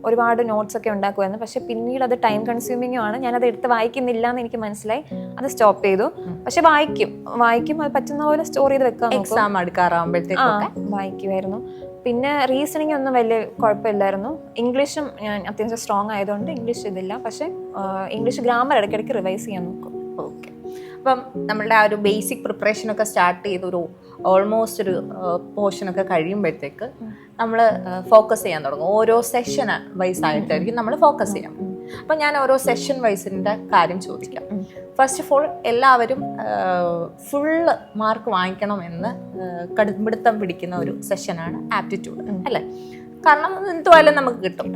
ഒരുപാട് നോട്ട്സ് ഒക്കെ ഉണ്ടാക്കുമായിരുന്നു. പക്ഷെ പിന്നീട് അത് ടൈം കൺസ്യൂമിങ്ങും ആണ്. ഞാനത് എടുത്ത് വായിക്കുന്നില്ല എന്ന് എനിക്ക് മനസ്സിലായി, അത് സ്റ്റോപ്പ് ചെയ്തു. പക്ഷെ വായിക്കും അത് പറ്റുന്ന പോലെ സ്റ്റോർ ചെയ്ത് വെക്കാൻ എക്സാം അടുക്കാറാകുമ്പോഴത്തേക്കൊക്കെ വായിക്കുമായിരുന്നു. പിന്നെ റീസണിങ് ഒന്നും വലിയ കുഴപ്പമില്ലായിരുന്നു. ഇംഗ്ലീഷും ഞാൻ അത്യാവശ്യം സ്ട്രോങ് ആയതുകൊണ്ട് ഇംഗ്ലീഷ് ഇതില്ല, പക്ഷെ ഇംഗ്ലീഷ് ഗ്രാമർ ഇടയ്ക്കിടയ്ക്ക് റിവൈസ് ചെയ്യാൻ നോക്കും. ഓക്കെ. അപ്പം നമ്മളുടെ ആ ഒരു ബേസിക് പ്രിപ്പറേഷനൊക്കെ സ്റ്റാർട്ട് ചെയ്ത് ഒരു ഓൾമോസ്റ്റ് ഒരു പോർഷനൊക്കെ കഴിയുമ്പോഴത്തേക്ക് നമ്മൾ ഫോക്കസ് ചെയ്യാൻ തുടങ്ങും. ഓരോ സെഷൻ വൈസ് ആയിട്ടായിരിക്കും നമ്മൾ ഫോക്കസ് ചെയ്യാം. അപ്പം ഞാൻ ഓരോ സെഷൻ വൈസിൻ്റെ കാര്യം ചോദിക്കാം. ഫസ്റ്റ് ഓഫ് ഓൾ എല്ലാവരും ഫുള്ള് മാർക്ക് വാങ്ങിക്കണമെന്ന് കടുംപിടുത്തം പിടിക്കുന്ന ഒരു സെഷനാണ് ആപ്റ്റിറ്റ്യൂഡ് അല്ലേ. കാരണം എന്തുവായാലും നമുക്ക് കിട്ടും.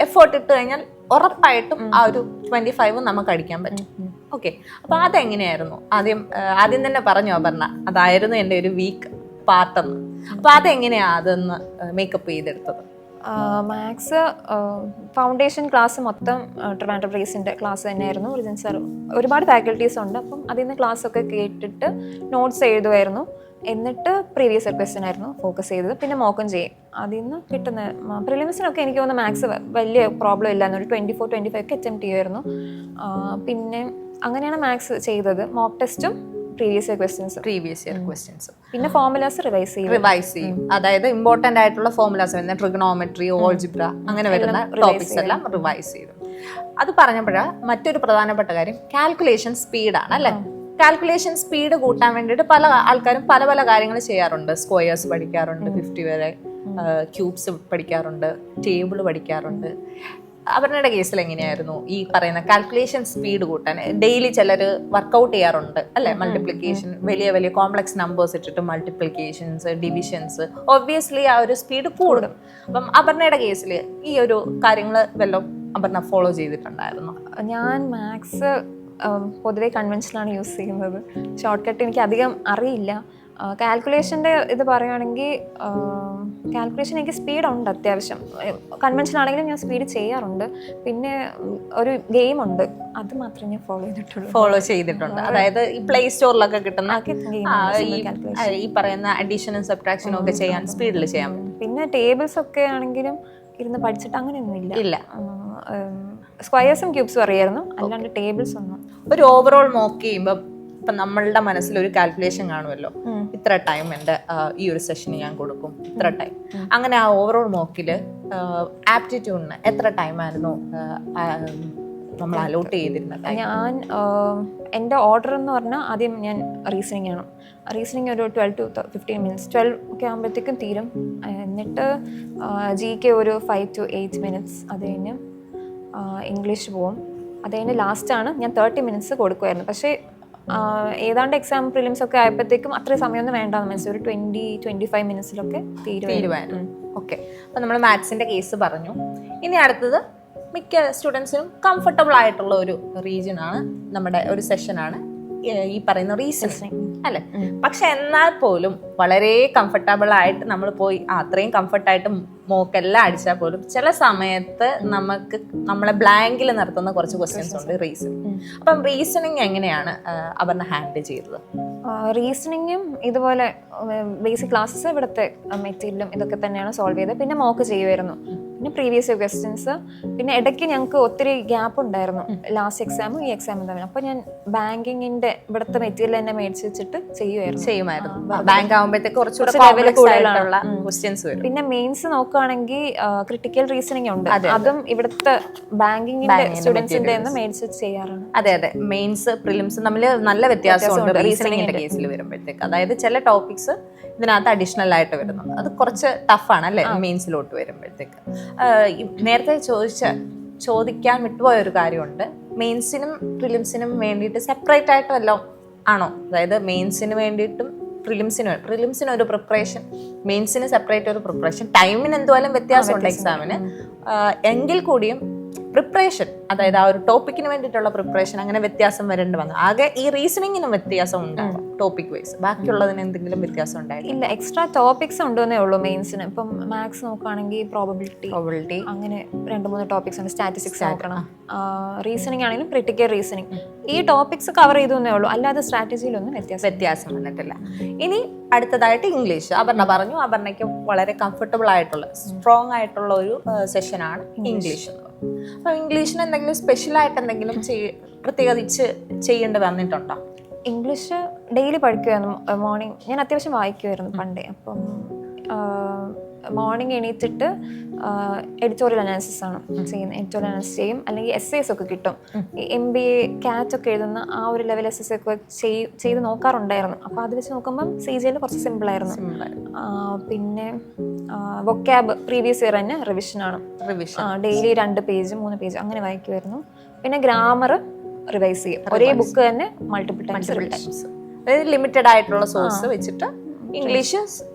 എഫേർട്ട് ഇട്ട് കഴിഞ്ഞാൽ ഉറപ്പായിട്ടും ആ ഒരു 25 നമുക്ക് അടിക്കാൻ പറ്റും. ഓക്കെ, അപ്പൊ അതെങ്ങനെയായിരുന്നു? ആദ്യം തന്നെ പറഞ്ഞു അപർണ, അതായിരുന്നു എൻ്റെ ഒരു വീക്ക് പാർട്ടെന്ന്. അപ്പൊ അതെങ്ങനെയാ അതൊന്ന് മേക്കപ്പ് ചെയ്തെടുത്തത്? മാത്സ് ഫൗണ്ടേഷൻ ക്ലാസ് മൊത്തം ട്രിവാൻഡ്രം റേസിൻ്റെ ക്ലാസ് തന്നെയായിരുന്നു. റിജൻ സാർ ഒരുപാട് ഫാക്കൽറ്റീസ് ഉണ്ട്, അപ്പം അതിൽ നിന്ന് ക്ലാസ്സൊക്കെ കേട്ടിട്ട് നോട്ട്സ് എഴുതുമായിരുന്നു. എന്നിട്ട് പ്രീവിയസ് ഇയർ ക്വസ്റ്റ്യൻ ആയിരുന്നു ഫോക്കസ് ചെയ്തത്. പിന്നെ മോക്കും ചെയ്യും. അതിൽ നിന്ന് കിട്ടുന്ന പ്രിലിംസിനൊക്കെ എനിക്ക് തോന്നുന്നു മാത്സ് വലിയ പ്രോബ്ലം ഇല്ലായിരുന്നു. ഒരു 24-25 ഒക്കെ അറ്റംപ്റ്റ് ചെയ്യുമായിരുന്നു. പിന്നെ അങ്ങനെയാണ് മാത്സ് ചെയ്തത്. മോക്ക് ടെസ്റ്റും പ്രീവിയസ് ഇയർ ക്വസ്റ്റ്യൻസ് പിന്നെ ഫോർമുലാസ് റിവൈസ് ചെയ്യും. അതായത് ഇമ്പോർട്ടന്റ് ആയിട്ടുള്ള ഫോർമുലാസ് വരുന്ന ട്രിഗണോമെട്രി, ഓൾജിബ്ര അങ്ങനെ വരുന്ന ടോപ്പിക്സ് എല്ലാം റിവൈസ് ചെയ്തു. അത് പറഞ്ഞപ്പോഴാ മറ്റൊരു പ്രധാനപ്പെട്ട കാര്യം കാൽക്കുലേഷൻ സ്പീഡാണ് അല്ലേ? കാൽക്കുലേഷൻ സ്പീഡ് കൂട്ടാൻ വേണ്ടിയിട്ട് പല ആൾക്കാരും പല പല കാര്യങ്ങൾ ചെയ്യാറുണ്ട്. സ്ക്വയേഴ്സ് പഠിക്കാറുണ്ട്, 50 വരെ ക്യൂബ്സ് പഠിക്കാറുണ്ട്, ടേബിൾ പഠിക്കാറുണ്ട്. അവരുടെ കേസിൽ എങ്ങനെയായിരുന്നു ഈ പറയുന്ന കാൽക്കുലേഷൻ സ്പീഡ് കൂട്ടാൻ? ഡെയിലി ചിലർ വർക്കൗട്ട് ചെയ്യാറുണ്ട് അല്ലെ? മൾട്ടിപ്ലിക്കേഷൻ, വലിയ വലിയ കോംപ്ലക്സ് നമ്പേഴ്സ് ഇട്ടിട്ട് മൾട്ടിപ്ലിക്കേഷൻസ്, ഡിവിഷൻസ്, ഒബ്വിയസ്ലി ആ ഒരു സ്പീഡ് കൂടും. അപ്പം അപർണയുടെ കേസിൽ ഈ ഒരു കാര്യങ്ങൾ വല്ലതും അപർണ ഫോളോ ചെയ്തിട്ടുണ്ടായിരുന്നു? ഞാൻ മാത്സ് പൊതുവെ കൺവെൻഷനാണ് യൂസ് ചെയ്യുന്നത്. ഷോർട്ട് കട്ട് എനിക്ക് അധികം അറിയില്ല. കാൽക്കുലേഷൻ്റെ ഇത് പറയുകയാണെങ്കിൽ കാൽക്കുലേഷൻ എനിക്ക് സ്പീഡുണ്ട് അത്യാവശ്യം. കൺവെൻഷൻ ആണെങ്കിലും ഞാൻ സ്പീഡ് ചെയ്യാറുണ്ട്. പിന്നെ ഒരു ഗെയിം ഉണ്ട്, അത് മാത്രമേ ഞാൻ ഫോളോ ചെയ്തിട്ടുണ്ട്. അതായത് ഈ പ്ലേ സ്റ്റോറിലൊക്കെ കിട്ടുന്ന ഈ പറയുന്ന അഡീഷനും സബ്ട്രാക്ഷനും ഒക്കെ ചെയ്യാൻ സ്പീഡിൽ ചെയ്യാൻ പറ്റും. പിന്നെ ടേബിൾസ് ഒക്കെ ആണെങ്കിലും ഇരുന്ന് പഠിച്ചിട്ട് അങ്ങനെയൊന്നും ഇല്ല. സ്ക്വയേഴ്സും ക്യൂബ്സും അറിയായിരുന്നു, അല്ലാണ്ട് ടേബിൾസ് ഒന്നും. ഒരു ഓവറോൾ മോക്ക് ചെയ്യുമ്പോൾ ഇപ്പം നമ്മളുടെ മനസ്സിൽ ഒരു കാൽക്കുലേഷൻ കാണുമല്ലോ, ഇത്ര ടൈം എൻ്റെ ഈ ഒരു സെഷന് ഞാൻ കൊടുക്കും, ഇത്ര ടൈം. അങ്ങനെ ആ ഓവറോൾ മോക്കിൽ ആപ്റ്റിറ്റ്യൂഡിന് എത്ര ടൈമായിരുന്നു നമ്മൾ അലോട്ട് ചെയ്തിരുന്നത്? ഞാൻ എൻ്റെ ഓർഡർ എന്ന് പറഞ്ഞാൽ ആദ്യം ഞാൻ റീസണിങ് ആണ്. റീസണിങ് ഒരു 12 to 15 minutes, 12 ഒക്കെ ആകുമ്പോഴത്തേക്കും തീരും. എന്നിട്ട് GK ഒരു 5 to 8 minutes. അത് കഴിഞ്ഞ് ഇംഗ്ലീഷ് പോവും. അത് കഴിഞ്ഞ് ലാസ്റ്റാണ് ഞാൻ 30 minutes കൊടുക്കുമായിരുന്നു. പക്ഷേ ഏതാണ്ട് എക്സാം പ്രിലിംസ് ഒക്കെ ആയപ്പോഴത്തേക്കും അത്രയും സമയമൊന്നും വേണ്ടാന്ന് മനസ്സിൽ ഒരു 20-25 minutes തീരുമായിരുന്നു. ഓക്കെ, അപ്പം നമ്മൾ മാത്സിൻ്റെ കേസ് പറഞ്ഞു. ഇനി അടുത്തത് മിക്ക സ്റ്റുഡൻസിനും കംഫർട്ടബിൾ ആയിട്ടുള്ള ഒരു റീജിയനാണ്, നമ്മുടെ ഒരു സെഷനാണ് ഈ പറയുന്ന റീസണിങ് അല്ലെ? പക്ഷെ എന്നാൽ പോലും വളരെ കംഫർട്ടബിൾ ആയിട്ട് നമ്മൾ പോയി അത്രയും കംഫർട്ടായിട്ട് മോക്കെല്ലാം അടിച്ചാൽ പോലും ചില സമയത്ത് നമുക്ക് നമ്മളെ ബ്ലാങ്കിൽ നിർത്തുന്ന കുറച്ച് ക്വസ്റ്റ്യൻസ് ഉണ്ട് റീസണിങ്. അപ്പം റീസണിങ് എങ്ങനെയാണ് അപർണ ഹാൻഡിൽ ചെയ്തത്? റീസണിങ്ങും ഇതുപോലെ ബേസിക് ക്ലാസ്സസ് ഇവിടുത്തെ മെറ്റീരിയലും ഇതൊക്കെ തന്നെയാണ് സോൾവ് ചെയ്തത്. പിന്നെ മോക്ക് ചെയ്യുമായിരുന്നു. പിന്നെ പ്രീവിയസ് ഇയർ ക്വസ്റ്റ്യൻസ്. പിന്നെ ഇടയ്ക്ക് ഞങ്ങൾക്ക് ഒത്തിരി ഗ്യാപ്പ് ഉണ്ടായിരുന്നു ലാസ്റ്റ് എക്സാമും ഈ എക്സാമും തമ്മിൽ. അപ്പോൾ ഞാൻ ബാങ്കിങ്ങിന്റെ ഇവിടുത്തെ മെറ്റീരിയൽ തന്നെ മേടിച്ച് വെച്ചിട്ട് ചെയ്യുമായിരുന്നു. ബാങ്ക് ആകുമ്പോഴത്തേക്ക് കുറച്ചുകൂടെ ക്വസ്റ്റ്യൻസ് വരും. പിന്നെ മെയിൻസ് നോക്കുകയാണെങ്കിൽ ക്രിട്ടിക്കൽ റീസണിങ് ഉണ്ട്, അതും ഇവിടുത്തെ ബാങ്കിങ്ങിന്റെ സ്റ്റുഡൻസിന്റെ മേടിച്ച് ചെയ്യാറാണ്. അതെ, മെയിൻസ് പ്രിലിംസ് തമ്മിൽ നല്ല വ്യത്യാസമുണ്ട് റീസണിങ്ങിന്റെ കേസിൽ വരുമ്പോഴത്തേക്ക്. അതായത് ചില ടോപ്പിക്സ് ഇതിനകത്ത് അഡീഷണൽ ആയിട്ട് വരുന്നു, അത് കുറച്ച് ടഫാണ് അല്ലേ മെയിൻസിലോട്ട് വരുമ്പോഴത്തേക്ക്. നേരത്തെ ചോദിക്കാൻ വിട്ടുപോയ ഒരു കാര്യമുണ്ട്. മെയിൻസിനും പ്രിലിംസിനും വേണ്ടിയിട്ട് സെപ്പറേറ്റ് ആയിട്ട് വല്ലതും ആണോ? അതായത് മെയിൻസിന് വേണ്ടിയിട്ടും പ്രിലിംസിന് ഒരു പ്രിപ്പറേഷൻ, മെയിൻസിന് സെപ്പറേറ്റ് ഒരു പ്രിപ്പറേഷൻ. ടൈമിന് എന്തുവായാലും വ്യത്യാസമുണ്ട് എക്സാമിന്, എങ്കിൽ കൂടിയും പ്രിപ്പറേഷൻ, അതായത് ആ ഒരു ടോപ്പിക്കിന് വേണ്ടിയിട്ടുള്ള പ്രിപ്പറേഷൻ അങ്ങനെ വ്യത്യാസം വരേണ്ടി വന്നു. ആകെ ഈ റീസണിങ്ങിനും വ്യത്യാസം ഉണ്ടാകും ടോപ്പിക് വൈസ്, ബാക്കിയുള്ളതിന് എന്തെങ്കിലും വ്യത്യാസം ഉണ്ടായില്ല? ഇല്ല, എക്സ്ട്രാ ടോപ്പിക്സ് ഉണ്ടെന്നേ ഉള്ളൂ മെയിൻസിന്. ഇപ്പം മാത്സ് നോക്കുകയാണെങ്കിൽ പ്രോബബിലിറ്റി അങ്ങനെ 2-3 ടോപ്പിക്സ് ഉണ്ട്. സ്റ്റാറ്റിസ്റ്റിക്സ് നോക്കണം. റീസണിങ് ആണെങ്കിലും ക്രിട്ടിക്കൽ റീസണിങ്, ഈ ടോപ്പിക്സ് കവർ ചെയ്തേ ഉള്ളൂ, അല്ലാതെ സ്ട്രാറ്റജിയിലൊന്നും വ്യത്യാസം വന്നിട്ടില്ല. ഇനി അടുത്തതായിട്ട് ഇംഗ്ലീഷ്. അപർണ പറഞ്ഞു അപർണയ്ക്ക് വളരെ കംഫർട്ടബിൾ ആയിട്ടുള്ള സ്ട്രോങ് ആയിട്ടുള്ള ഒരു സെഷനാണ് ഇംഗ്ലീഷ് എന്ന് പറഞ്ഞു. അപ്പൊ ഇംഗ്ലീഷിന് എന്തെങ്കിലും സ്പെഷ്യൽ ആയിട്ട് എന്തെങ്കിലും പ്രത്യേകിച്ച് ചെയ്യേണ്ടി വന്നിട്ടുണ്ടോ? English daily പഠിക്കുമായിരുന്നു. മോർണിംഗ് ഞാൻ അത്യാവശ്യം വായിക്കുമായിരുന്നു പണ്ടേ. അപ്പം മോർണിംഗ് എണീറ്റിട്ട് എഡിറ്റോറിയൽ അനാലിസിസ് ആണ് ചെയ്യുന്നത്. എഡിറ്റോറിയൽ അനാലിസിസ് ചെയ്യും, അല്ലെങ്കിൽ എസ്സേസ് ഒക്കെ കിട്ടും. MBA CAT ഒക്കെ എഴുതുന്ന ആ ഒരു ലെവൽ എസ്സേസ് ഒക്കെ ചെയ്ത് നോക്കാറുണ്ടായിരുന്നു. അപ്പോൾ അത് വെച്ച് നോക്കുമ്പം CGL കുറച്ച് സിമ്പിളായിരുന്നു. പിന്നെ വൊക്കാബ് പ്രീവിയസ് ഇയർ തന്നെ റിവിഷനാണ്. ഡെയിലി 2 പേജ് 3 പേജ് അങ്ങനെ വായിക്കുമായിരുന്നു. പിന്നെ ഗ്രാമർ റിവൈസ് ചെയ്യും, ഒരേ ബുക്ക് തന്നെ മൾട്ടിപ്പിൾ ടൈംസ്. അതായത് ലിമിറ്റഡ് ആയിട്ടുള്ള സോഴ്സ് വെച്ചിട്ട് ഇംഗ്ലീഷ്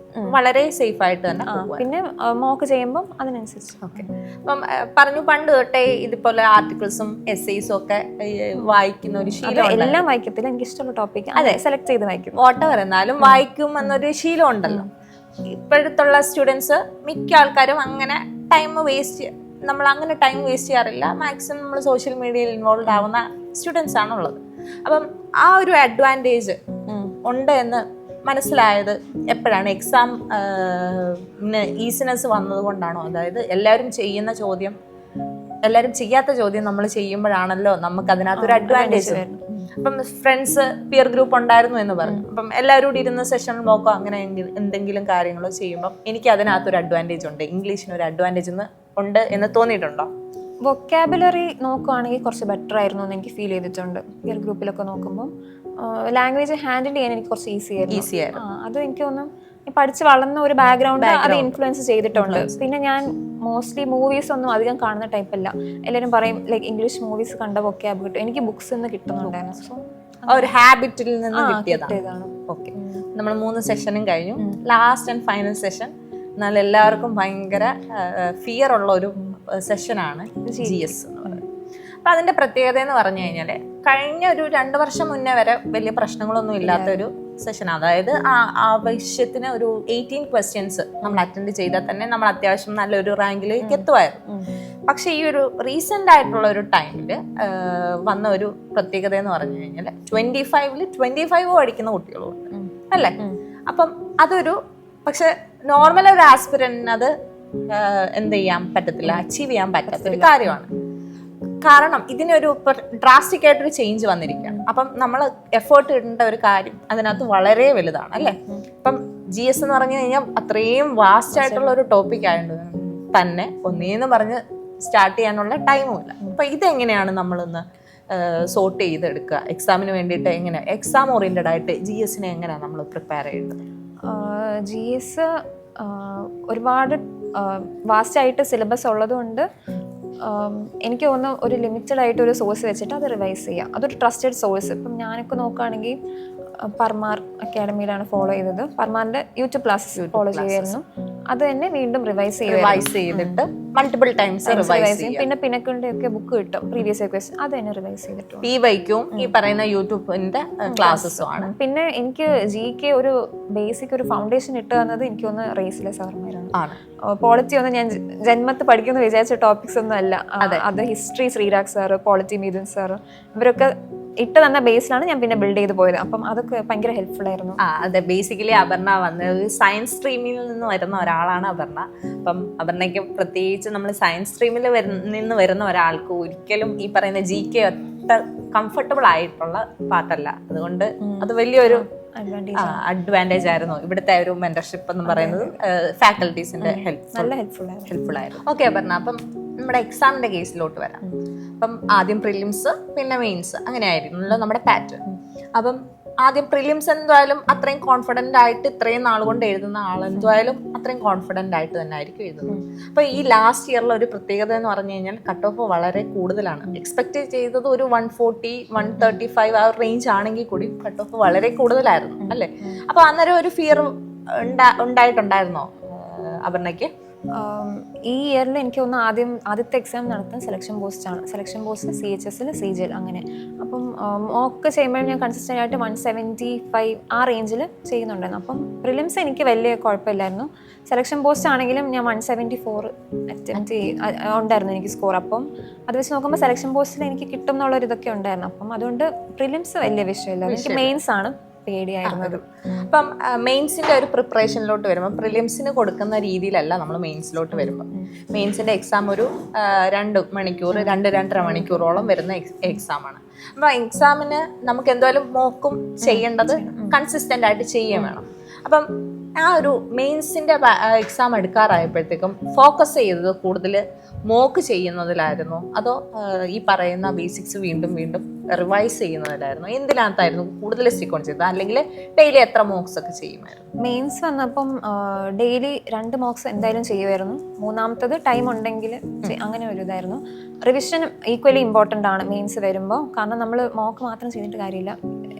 വളരെ സേഫ് ആയിട്ട് തന്നെ പോകുക. പിന്നെ മോക്ക് ചെയ്യുമ്പോൾ അതിനനുസരിച്ച്. ഓക്കെ. അപ്പം പറഞ്ഞു പണ്ട് തൊട്ടേ ഇതുപോലെ ആർട്ടിക്കിൾസും എസ്സേസും ഒക്കെ വായിക്കുന്ന ഒരു ശീലം. എല്ലാം വായിക്കത്തില്ല, എനിക്ക് ഇഷ്ടമുള്ള ടോപ്പിക് അതെ സെലക്ട് ചെയ്ത് വായിക്കും. വോട്ടവർ എന്നാലും വായിക്കും എന്നൊരു ശീലം ഉണ്ടല്ലോ. ഇപ്പോഴത്തുള്ള സ്റ്റുഡൻസ് മിക്ക ആൾക്കാരും അങ്ങനെ ടൈം വേസ്റ്റ് ചെയ്യാറില്ല. മാക്സിമം നമ്മൾ സോഷ്യൽ മീഡിയയിൽ ഇൻവോൾവ് ആവുന്ന സ്റ്റുഡൻസ് ആണുള്ളത്. അപ്പം ആ ഒരു അഡ്വാൻറ്റേജ് ഉണ്ട് എന്ന് മനസ്സിലായത് എപ്പോഴാണ്? എക്സാം ഈസിനെസ് വന്നത് കൊണ്ടാണോ? അതായത് എല്ലാവരും ചെയ്യാത്ത ചോദ്യം നമ്മൾ ചെയ്യുമ്പോഴാണല്ലോ നമുക്ക് അതിനകത്തൊരു അഡ്വാൻറ്റേജ് വരുന്നത്. അപ്പം ഫ്രണ്ട്സ് പിയർ ഗ്രൂപ്പ് ഉണ്ടായിരുന്നു എന്ന് പറഞ്ഞു. അപ്പം എല്ലാവരും കൂടി ഇരുന്ന് സെഷനിൽ നോക്കോ അങ്ങനെ എന്തെങ്കിലും കാര്യങ്ങളോ ചെയ്യുമ്പം എനിക്ക് അതിനകത്തൊരു അഡ്വാൻറ്റേജ് ഉണ്ട്, ഇംഗ്ലീഷിനൊരു അഡ്വാൻറ്റേജ് ഉണ്ട് എന്ന് തോന്നിയിട്ടുണ്ടോ? വൊക്കാബുലറി നോക്കുവാണെങ്കിൽ കുറച്ച് ബെറ്റർ ആയിരുന്നു എന്ന് എനിക്ക് ഫീൽ ചെയ്തിട്ടുണ്ട്. പിയർ ഗ്രൂപ്പിലൊക്കെ നോക്കുമ്പോൾ ലാംഗ്വേജ് ഹാൻഡിൽ ചെയ്യാൻ എനിക്ക് കുറച്ച് ഈസിയായിരുന്നു. അത് എനിക്ക് തോന്നുന്നു പഠിച്ച് വളർന്ന ഒരു ബാക്ക്ഗ്രൗണ്ട് അത് ഇൻഫ്ലുവൻസ് ചെയ്തിട്ടുണ്ട്. പിന്നെ ഞാൻ മോസ്റ്റ്ലി മൂവീസ് ഒന്നും അധികം കാണുന്ന ടൈപ്പല്ല. എല്ലാവരും പറയും ലൈക്ക് ഇംഗ്ലീഷ് മൂവീസ് കണ്ട വൊക്കാബ് കിട്ടും, എനിക്ക് ബുക്സ് നിന്ന് കിട്ടുന്നുണ്ടായിരുന്നു. സോ ഒരു ഹാബിറ്റിൽ നിന്ന് കിട്ടിയതാണ്. ഓക്കെ. നമ്മൾ 3 സെഷനും കഴിഞ്ഞു. ലാസ്റ്റ് ആൻഡ് ഫൈനൽ സെഷൻ എന്നാൽ എല്ലാവർക്കും ഭയങ്കര ഫിയർ ഉള്ള ഒരു സെഷനാണ് GS എന്ന് പറയുന്നത്. അപ്പം അതിൻ്റെ പ്രത്യേകത എന്ന് പറഞ്ഞു കഴിഞ്ഞാൽ കഴിഞ്ഞ ഒരു 2 വർഷം മുന്നേ വരെ വലിയ പ്രശ്നങ്ങളൊന്നും ഇല്ലാത്ത ഒരു സെഷൻ. അതായത് ആവശ്യത്തിന് ഒരു 18 ക്വസ്റ്റ്യൻസ് നമ്മൾ അറ്റൻഡ് ചെയ്താൽ തന്നെ നമ്മൾ അത്യാവശ്യം നല്ലൊരു റാങ്കിലേക്ക് എത്തുമായിരുന്നു. പക്ഷെ ഈ ഒരു റീസെന്റ് ആയിട്ടുള്ള ഒരു ടൈമിൽ വന്ന ഒരു പ്രത്യേകത എന്ന് പറഞ്ഞു കഴിഞ്ഞാൽ 25 പഠിക്കുന്ന കുട്ടികളുണ്ട് അല്ലേ? അപ്പം അതൊരു പക്ഷെ നോർമൽ ഒരു ആസ്പിരന്റിന് അത് എന്ത് ചെയ്യാൻ പറ്റത്തില്ല, അച്ചീവ് ചെയ്യാൻ പറ്റാത്തൊരു കാര്യമാണ്. കാരണം ഇതിനൊരു ഡ്രാസ്റ്റിക് ആയിട്ടൊരു ചേഞ്ച് വന്നിരിക്കുകയാണ്. അപ്പം നമ്മൾ എഫേർട്ട് ഇടേണ്ട ഒരു കാര്യം അതിനകത്ത് വളരെ വലുതാണ് അല്ലേ? ഇപ്പം GS എന്ന് പറഞ്ഞു കഴിഞ്ഞാൽ അത്രയും വാസ്റ്റ് ആയിട്ടുള്ള ഒരു ടോപ്പിക് ആയതുകൊണ്ട് തന്നെ ഒന്നേന്ന് പറഞ്ഞ് സ്റ്റാർട്ട് ചെയ്യാനുള്ള ടൈമും ഇല്ല. അപ്പൊ ഇതെങ്ങനെയാണ് നമ്മളൊന്ന് സോർട്ട് ചെയ്തെടുക്കുക? എക്സാമിന് വേണ്ടിയിട്ട് എങ്ങനെ എക്സാം ഓറിയന്റഡ് ആയിട്ട് GSനെ എങ്ങനെയാണ് നമ്മൾ പ്രിപ്പയർ ചെയ്യേണ്ടത്? GS ഒരുപാട് വാസ്റ്റായിട്ട് സിലബസ് ഉള്ളതുകൊണ്ട് എനിക്ക് തോന്നുന്നു ഒരു ലിമിറ്റഡ് ആയിട്ട് ഒരു സോഴ്സ് വെച്ചിട്ട് അത് റിവൈസ് ചെയ്യാം. അതൊരു ട്രസ്റ്റഡ് സോഴ്സ്. ഇപ്പം ഞാനൊക്കെ നോക്കുകയാണെങ്കിൽ പർമാർ അക്കാഡമിയിലാണ് ഫോളോ ചെയ്തത്. പർമാറിന്റെ യൂട്യൂബ് ക്ലാസ്സസ് ഫോളോ ചെയ്യായിരുന്നു. അത് തന്നെ വീണ്ടും റിവൈസ് ചെയ്തിട്ട് മൾട്ടിപ്പിൾ ടൈംസ് റിവൈസ് ചെയ്യും. പിന്നെ പിന്നക്കിന്റെ ഒക്കെ ബുക്ക് കിട്ടും, പ്രീവിയസ് ക്വസ്റ്റ്യൻ അത് തന്നെ റിവൈസ് ചെയ്തിട്ടുണ്ട്. PYക്കും ഈ പറയുന്ന യൂട്യൂബിന്റെ ക്ലാസ്സസും ആണ്. പിന്നെ എനിക്ക് GK ഒരു ബേസിക് ഒരു ഫൗണ്ടേഷൻ ഇട്ട് തന്നത് എനിക്ക് ഒന്ന് റേസിലെ സാർമാരാണ്. പോളിറ്റി ഒന്നും ഞാൻ ജന്മത്ത് പഠിക്കുമെന്ന് വിചാരിച്ച ടോപ്പിക്സ് ഒന്നും അല്ല. അത് history Sreerag sir, polity Mithun sir, ഇവരൊക്കെ ഇട്ട് തന്ന ബേസിലാണ് ഞാൻ പിന്നെ ബിൽഡ് ചെയ്ത് പോയത്. അപ്പം അതൊക്കെ ഭയങ്കര ഹെൽപ്ഫുൾ ആയിരുന്നു. അതെ, ബേസിക്കലി അപർണ വന്നത് സയൻസ് സ്ട്രീമിൽ നിന്ന് വരുന്ന ഒരാളാണ് അപർണ. അപ്പം അപർണയ്ക്ക് പ്രത്യേകിച്ച് നമ്മൾ സയൻസ് സ്ട്രീമിൽ നിന്ന് വരുന്ന ഒരാൾക്ക് ഒരിക്കലും ഈ പറയുന്ന GK ഒറ്റ കംഫർട്ടബിൾ ആയിട്ടുള്ള പാർട്ടല്ല. അതുകൊണ്ട് അത് വലിയൊരു അഡ്വാൻറ്റേജ് ആയിരുന്നു. ഇവിടുത്തെ ഒരു മെന്റർഷിപ്പ് എന്ന് പറയുന്നത് ഫാക്കൽറ്റീസിന്റെ ഹെൽപ്ഫുൾ ആയിരുന്നു. ഓക്കെ അപർണ, അപ്പം നമ്മുടെ എക്സാമിന്റെ കേസിലോട്ട് വരാം. അപ്പം ആദ്യം പ്രിലിംസ് പിന്നെ മെയിൻസ് അങ്ങനെ ആയിരുന്നല്ലോ നമ്മുടെ പാറ്റേൺ. അപ്പം ആദ്യം പ്രിലിംസ് എന്തായാലും അത്രയും കോൺഫിഡന്റ് ആയിട്ട് ഇത്രയും നാൾ കൊണ്ട് എഴുതുന്ന ആൾ എന്തായാലും അത്രയും കോൺഫിഡന്റ് ആയിട്ട് തന്നെ ആയിരിക്കും എഴുതുന്നത്. അപ്പൊ ഈ ലാസ്റ്റ് ഇയറിലെ ഒരു പ്രത്യേകത എന്ന് പറഞ്ഞു കഴിഞ്ഞാൽ കട്ട് ഓഫ് വളരെ കൂടുതലാണ്. എക്സ്പെക്ട് ചെയ്തത് ഒരു 140, 135 ആ റേഞ്ച് ആണെങ്കിൽ കൂടി കട്ട് ഓഫ് വളരെ കൂടുതലായിരുന്നു അല്ലേ? അപ്പൊ അന്നേരം ഒരു ഫിയർ ഉണ്ടായിട്ടുണ്ടായിരുന്നോ അപർണയ്ക്ക്? ഈ ഇയറിൽ എനിക്ക് തോന്നുന്നു ആദ്യത്തെ എക്സാം നടത്തുന്ന സെലക്ഷൻ പോസ്റ്റാണ്. സെലക്ഷൻ പോസ്റ്റ് CHSൽ CGL അങ്ങനെ. അപ്പം മോക്ക് ചെയ്യുമ്പോഴും ഞാൻ കൺസിസ്റ്റൻ്റ് ആയിട്ട് 175 ആ റേഞ്ചിൽ ചെയ്യുന്നുണ്ടായിരുന്നു. അപ്പം പ്രിലിംസ് എനിക്ക് വലിയ കുഴപ്പമില്ലായിരുന്നു. സെലക്ഷൻ പോസ്റ്റ് ആണെങ്കിലും ഞാൻ 174 അറ്റംപ്റ്റ് ഉണ്ടായിരുന്നു എനിക്ക് സ്കോർ. അപ്പം അത് വെച്ച് നോക്കുമ്പോൾ സെലക്ഷൻ പോസ്റ്റിൽ എനിക്ക് കിട്ടും എന്നുള്ളൊരിതൊക്കെ ഉണ്ടായിരുന്നു. അപ്പം അതുകൊണ്ട് പ്രിലിംസ് വലിയ വിഷയമില്ല. എനിക്ക് മെയിൻസ് ആണ് പേടിയായിരുന്നത്. അപ്പം മെയിൻസിന്റെ ഒരു പ്രിപ്പറേഷനിലോട്ട് വരുമ്പോൾ പ്രിലിംസിന് കൊടുക്കുന്ന രീതിയിലല്ല നമ്മൾ മെയിൻസിലോട്ട് വരുമ്പോൾ. മെയിൻസിന്റെ എക്സാം ഒരു 2 മണിക്കൂർ 2-2.5 മണിക്കൂറോളം വരുന്ന എക്സാമാണ്. അപ്പൊ എക്സാമിന് നമുക്ക് എന്തായാലും മോക്കും ചെയ്യേണ്ടത് കൺസിസ്റ്റന്റ് ആയിട്ട് ചെയ്യുകയും വേണം. അപ്പം ആ ഒരു മെയിൻസിന്റെ എക്സാം എടുക്കാറായപ്പോഴത്തേക്കും ഫോക്കസ് ചെയ്തത് കൂടുതൽ മോക്ക് ചെയ്യുന്നതിലായിരുന്നു അതോ ഈ പറയുന്ന ബേസിക്സ് വീണ്ടും വീണ്ടും റിവൈസ് ചെയ്യുന്നതിലായിരുന്നു? എന്തിനകത്തായിരുന്നു കൂടുതൽ സ്റ്റിക്ക് ഓൺ ചെയ്തത്? അല്ലെങ്കിൽ ഡെയിലി എത്ര മോക്സ് ഒക്കെ ചെയ്യുമായിരുന്നു? മെയിൻസ് വന്നപ്പം ഡെയിലി 2 മോക്സ് എന്തായാലും ചെയ്യുമായിരുന്നു. മൂന്നാമത്തത് ടൈം ഉണ്ടെങ്കിൽ അങ്ങനെ ഒരു ഇതായിരുന്നു. റിവിഷൻ ഈക്വലി ഇമ്പോർട്ടൻ്റ് ആണ് മെയിൻസ് വരുമ്പോൾ. കാരണം നമ്മൾ മോക്ക് മാത്രം ചെയ്തിട്ട് കാര്യമില്ല,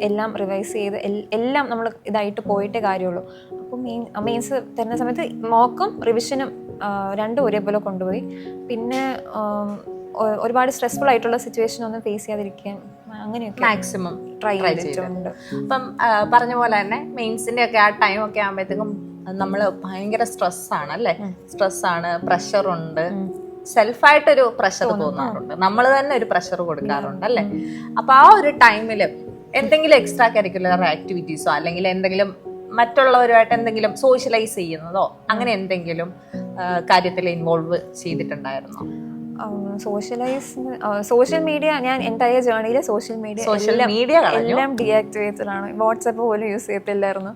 എല്ലാം റിവൈസ് ചെയ്ത് എല്ലാം നമ്മൾ ഇതായിട്ട് പോയിട്ടേ കാര്യമുള്ളൂ. അപ്പോൾ മെയിൻസ് തരുന്ന സമയത്ത് മോക്കും റിവിഷനും രണ്ടും ഒരേപോലെ കൊണ്ടുപോയി. പിന്നെ ഒരുപാട് സ്ട്രെസ്ഫുൾ ആയിട്ടുള്ള സിറ്റുവേഷൻ ഒന്നും ഫേസ് ചെയ്യാതിരിക്കാൻ അങ്ങനെയൊക്കെ മാക്സിമം ട്രൈ ചെയ്തിട്ടുണ്ട്. അപ്പം പറഞ്ഞ പോലെ തന്നെ മെയിൻസിന്റെ ഒക്കെ ആ ടൈം ഒക്കെ ആകുമ്പോഴത്തേക്കും നമ്മൾ ഭയങ്കര സ്ട്രെസ്സാണ് അല്ലേ, സ്ട്രെസ്സാണ്, പ്രഷറുണ്ട്, സെൽഫായിട്ടൊരു പ്രഷർ തോന്നാറുണ്ട്, നമ്മൾ തന്നെ ഒരു പ്രഷർ കൊടുക്കാറുണ്ട് അല്ലേ. അപ്പൊ ആ ഒരു ടൈമിൽ എന്തെങ്കിലും എക്സ്ട്രാ കരിക്കുലർ ആക്ടിവിറ്റീസോ അല്ലെങ്കിൽ എന്തെങ്കിലും മറ്റുള്ളവരുമായിട്ട് എന്തെങ്കിലും സോഷ്യലൈസ് ചെയ്യുന്നതോ അങ്ങനെ എന്തെങ്കിലും കാര്യത്തിൽ ഇൻവോൾവ് ചെയ്തിട്ടുണ്ടായിരുന്നോ? സോഷ്യൽ മീഡിയ ഞാൻ എൻറ്റയർ ജേർണിയിൽ സോഷ്യൽ മീഡിയ എല്ലാം ഡീആക്ടിവേറ്റഡ് ആണ്. വാട്സപ്പ് പോലും യൂസ് ചെയ്യത്തില്ലായിരുന്നു.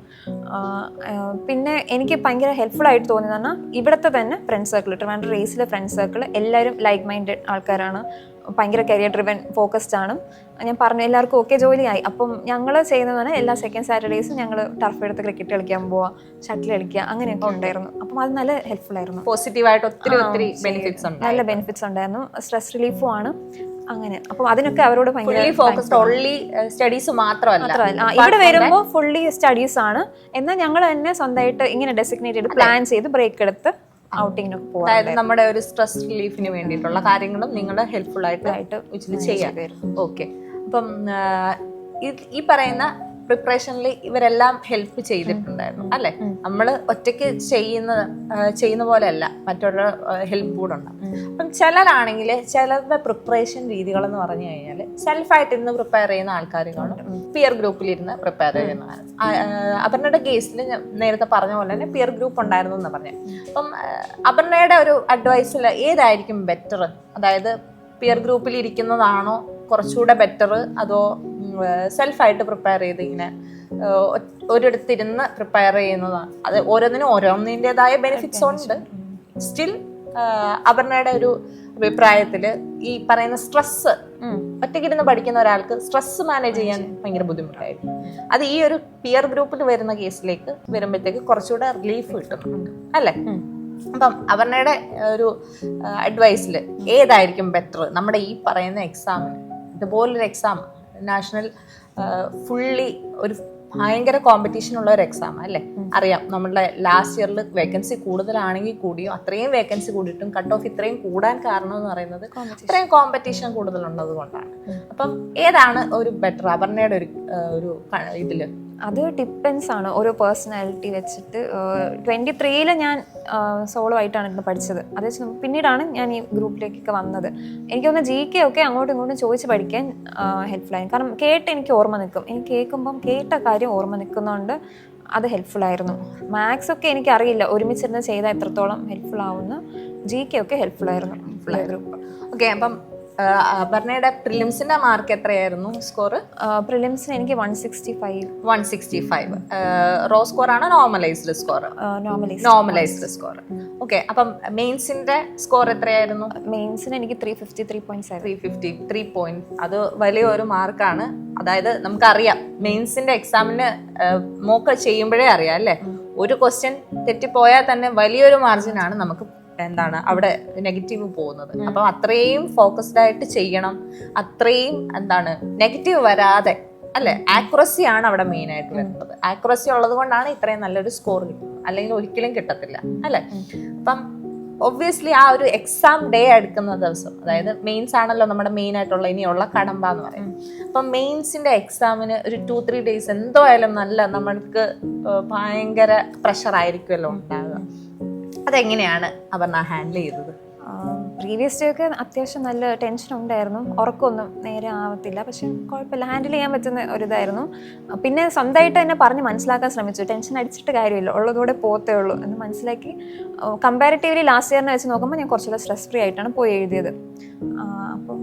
പിന്നെ എനിക്ക് ഭയങ്കര ഹെൽപ്ഫുൾ ആയിട്ട് തോന്നിയെന്ന് പറഞ്ഞാൽ ഇവിടുത്തെ തന്നെ ഫ്രണ്ട് സർക്കിൾ, ട്രിവാൻഡ്രം റേസിലെ ഫ്രണ്ട് സർക്കിൾ എല്ലാവരും ലൈക്ക് മൈൻഡഡ് ആൾക്കാരാണ്, ഭയങ്കര കരിയർ ഡ്രിവൻ ഫോക്കസ്ഡ് ആണ്. ഞാൻ പറഞ്ഞു എല്ലാവർക്കും ഓക്കെ ജോലിയായി. അപ്പം ഞങ്ങൾ ചെയ്യുന്നതാണ് എല്ലാ സെക്കൻഡ് സാറ്റർഡേയ്സും ഞങ്ങൾ ടർഫ് എടുത്ത് ക്രിക്കറ്റ് കളിക്കാൻ പോവുക, ഷട്ടിൽ കളിക്കുക, അങ്ങനെയൊക്കെ ഉണ്ടായിരുന്നു. അപ്പം അത് നല്ല ഹെൽപ്ഫുൾ ആയിരുന്നു. പോസിറ്റീവായിട്ട് ഒത്തിരി ബെനിഫിറ്റ്സ് ഉണ്ട്, നല്ല ബെനിഫിറ്റ്സ് ഉണ്ടായിരുന്നു. സ്ട്രെസ് റിലീഫും ആണ്. അങ്ങനെ അപ്പം അതിനൊക്കെ അവരോട് ഭയങ്കര ഫോക്കസ്ഡ്, ഓൺലി സ്റ്റഡീസ് മാത്രമല്ല. ഇവിടെ വരുമ്പോൾ ഫുള്ളി സ്റ്റഡീസ് ആണ്. എന്നാൽ ഞങ്ങൾ തന്നെ സ്വന്തമായിട്ട് ഇങ്ങനെ ഡെസിഗ്നേറ്റ് ചെയ്ത് പ്ലാൻ ചെയ്ത് ബ്രേക്ക് എടുത്ത് ഔട്ടിങ്ങിനൊക്കെ പോകും. അതായത് നമ്മുടെ ഒരു സ്ട്രെസ് റിലീഫിന് വേണ്ടിയിട്ടുള്ള കാര്യങ്ങളും നിങ്ങൾ ഹെൽപ്ഫുൾ ആയിട്ട് ചെയ്യാം. ഓക്കെ. അപ്പം ഈ പറയുന്ന പ്രിപ്പറേഷനിൽ ഇവരെല്ലാം ഹെൽപ്പ് ചെയ്തിട്ടുണ്ടായിരുന്നു അല്ലെ? നമ്മൾ ഒറ്റയ്ക്ക് ചെയ്യുന്ന പോലെ അല്ല, മറ്റൊരു ഹെൽപ്പ് കൂടെ ഉണ്ട്. അപ്പം ചിലരാണെങ്കിൽ ചിലരുടെ പ്രിപ്പറേഷൻ രീതികൾ എന്ന് പറഞ്ഞു കഴിഞ്ഞാൽ സെൽഫായിട്ട് ഇരുന്ന് പ്രിപ്പയർ ചെയ്യുന്ന ആൾക്കാർ കാണും, പിയർ ഗ്രൂപ്പിലിരുന്ന് പ്രിപ്പയർ ചെയ്യുന്ന. അപർണയുടെ കേസിൽ നേരത്തെ പറഞ്ഞ പോലെ തന്നെ പിയർ ഗ്രൂപ്പ് ഉണ്ടായിരുന്നു എന്ന് പറഞ്ഞു. അപ്പം അപർണയുടെ ഒരു അഡ്വൈസിൽ ഏതായിരിക്കും ബെറ്റർ? അതായത് പിയർ ഗ്രൂപ്പിൽ ഇരിക്കുന്നതാണോ കുറച്ചുകൂടെ ബെറ്റർ, അതോ സെൽഫായിട്ട് പ്രിപ്പയർ ചെയ്ത് ഇങ്ങനെ ഒരിടത്തിരുന്ന് പ്രിപ്പയർ ചെയ്യുന്നതാണ്? അത് ഓരോന്നിൻ്റെതായ ബെനിഫിറ്റ്സ് ഉണ്ട്. സ്റ്റിൽ അപർണയുടെ ഒരു അഭിപ്രായത്തിൽ ഈ പറയുന്ന സ്ട്രെസ്, ഒറ്റയ്ക്കിരുന്ന് പഠിക്കുന്ന ഒരാൾക്ക് സ്ട്രെസ് മാനേജ് ചെയ്യാൻ ഭയങ്കര ബുദ്ധിമുട്ടായിരിക്കും. അത് ഈ ഒരു പിയർ ഗ്രൂപ്പിൽ വരുന്ന കേസിലേക്ക് വരുമ്പോഴത്തേക്ക് കുറച്ചുകൂടെ റിലീഫ് കിട്ടുന്നുണ്ട് അല്ലേ? അപ്പം അപർണയുടെ ഒരു അഡ്വൈസിൽ ഏതായിരിക്കും ബെറ്റർ നമ്മുടെ ഈ പറയുന്ന എക്സാമിന്? ഇതുപോലൊരു എക്സാം നാഷണൽ ഫുള്ളി ഒരു ഭയങ്കര കോമ്പറ്റീഷൻ ഉള്ള ഒരു എക്സാം അല്ലേ? അറിയാം, നമ്മളുടെ ലാസ്റ്റ് ഇയറിൽ വേക്കൻസി കൂടുതലാണെങ്കിൽ കൂടിയോ അത്രയും വേക്കൻസി കൂടിയിട്ടും കട്ട് ഓഫ് ഇത്രയും കൂടാൻ കാരണം എന്ന് പറയുന്നത് ഇത്രയും കോമ്പറ്റീഷൻ കൂടുതലുള്ളത് കൊണ്ടാണ്. അപ്പം ഏതാണ് ഒരു ബെറ്റർ അപർണയുടെ ഒരു ഇതില്? അത് ഡിപ്പെൻസ് ആണ് ഓരോ പേഴ്സണാലിറ്റി വെച്ചിട്ട്. 23-ൽ ഞാൻ സോളോ ആയിട്ടാണ് ഇരുന്ന് പഠിച്ചത്. അത് വെച്ച് പിന്നീടാണ് ഞാൻ ഈ ഗ്രൂപ്പിലേക്കൊക്കെ വന്നത്. എനിക്കൊന്ന് GK ഒക്കെ അങ്ങോട്ടും ഇങ്ങോട്ടും ചോദിച്ച് പഠിക്കാൻ ഹെൽപ്ഫുള്ളായി. കാരണം എനിക്ക് ഓർമ്മ നിൽക്കും. എനിക്ക് കേൾക്കുമ്പം കേട്ട കാര്യം ഓർമ്മ നിൽക്കുന്നതുകൊണ്ട് അത് ഹെൽപ്ഫുൾ ആയിരുന്നു. മാത്സ് ഒക്കെ എനിക്കറിയില്ല ഒരുമിച്ചിരുന്ന് ചെയ്താൽ എത്രത്തോളം ഹെൽപ്ഫുൾ ആവുമെന്ന്. GK ഒക്കെ ഹെൽപ്ഫുൾ ആയിരുന്നു ഗ്രൂപ്പ്. ഓക്കെ. അപ്പം അപർണയുടെ പ്രിലിംസിന്റെ മാർക്ക് എത്രയായിരുന്നു സ്കോർ? പ്രിലിംസിന് എനിക്ക് 165. റോ സ്കോർ ആണോ normalised score? Normalised score. Okay. അപ്പം മെയിൻസിന്റെ സ്കോർ എത്രയായിരുന്നു? മെയിൻസിന് എനിക്ക് 353.7. 353 പോയിന്റ്. അത് വലിയൊരു മാർക്കാണ്. അതായത് നമുക്കറിയാം മെയിൻസിന്റെ എക്സാമിന് മോക്ക് ചെയ്യുമ്പോഴേ അറിയാം അല്ലേ, ഒരു ക്വസ്റ്റ്യൻ തെറ്റിപ്പോയാൽ തന്നെ വലിയൊരു മാർജിനാണ് നമുക്ക് അവിടെ നെഗറ്റീവ് പോകുന്നത്. അപ്പം അത്രയും ഫോക്കസ്ഡ് ആയിട്ട് ചെയ്യണം, അത്രയും നെഗറ്റീവ് വരാതെ അല്ലെ, ആക്യുറസി ആണ് അവിടെ മെയിൻ ആയിട്ട് വരുന്നത്. ആക്യുറസി ഉള്ളത് കൊണ്ടാണ് ഇത്രയും നല്ലൊരു സ്കോർ കിട്ടുന്നത്, അല്ലെങ്കിൽ ഒരിക്കലും കിട്ടത്തില്ല അല്ലെ. അപ്പം ഒബ്വിയസ്ലി ആ ഒരു എക്സാം ഡേ എടുക്കുന്ന ദിവസം, അതായത് മെയിൻസ് ആണല്ലോ നമ്മുടെ മെയിൻ ആയിട്ടുള്ള ഇനിയുള്ള കടമ്പ എന്ന് പറയുന്നത്. അപ്പം മെയിൻസിന്റെ എക്സാമിന് ഒരു 2-3 ഡേയ്സ് എന്തായാലും നമ്മൾക്ക് ഭയങ്കര പ്രഷർ ആയിരിക്കുമല്ലോ ഉണ്ടാകുക. അതെങ്ങനെയാണ് അപർണ ഹാൻഡിൽ ചെയ്തത്? പ്രീവിയസ് ഡേ ഒക്കെ അത്യാവശ്യം നല്ല ടെൻഷൻ ഉണ്ടായിരുന്നു. ഉറക്കമൊന്നും നേരെ ആവത്തില്ല, പക്ഷെ കുഴപ്പമില്ല, ഹാൻഡിൽ ചെയ്യാൻ പറ്റുന്ന ഒരിതായിരുന്നു. പിന്നെ സ്വന്തമായിട്ട് തന്നെ പറഞ്ഞ് മനസ്സിലാക്കാൻ ശ്രമിച്ചു. ടെൻഷൻ അടിച്ചിട്ട് കാര്യമില്ല, ഉള്ളതുകൂടെ പോത്തേ ഉള്ളൂ എന്ന് മനസ്സിലാക്കി. കമ്പാരിറ്റീവ്ലി ലാസ്റ്റ് ഇയറിനെ വെച്ച് നോക്കുമ്പോൾ ഞാൻ കുറച്ചുകൂടെ സ്ട്രെസ് ഫ്രീ ആയിട്ടാണ് പോയി എഴുതിയത്. അപ്പം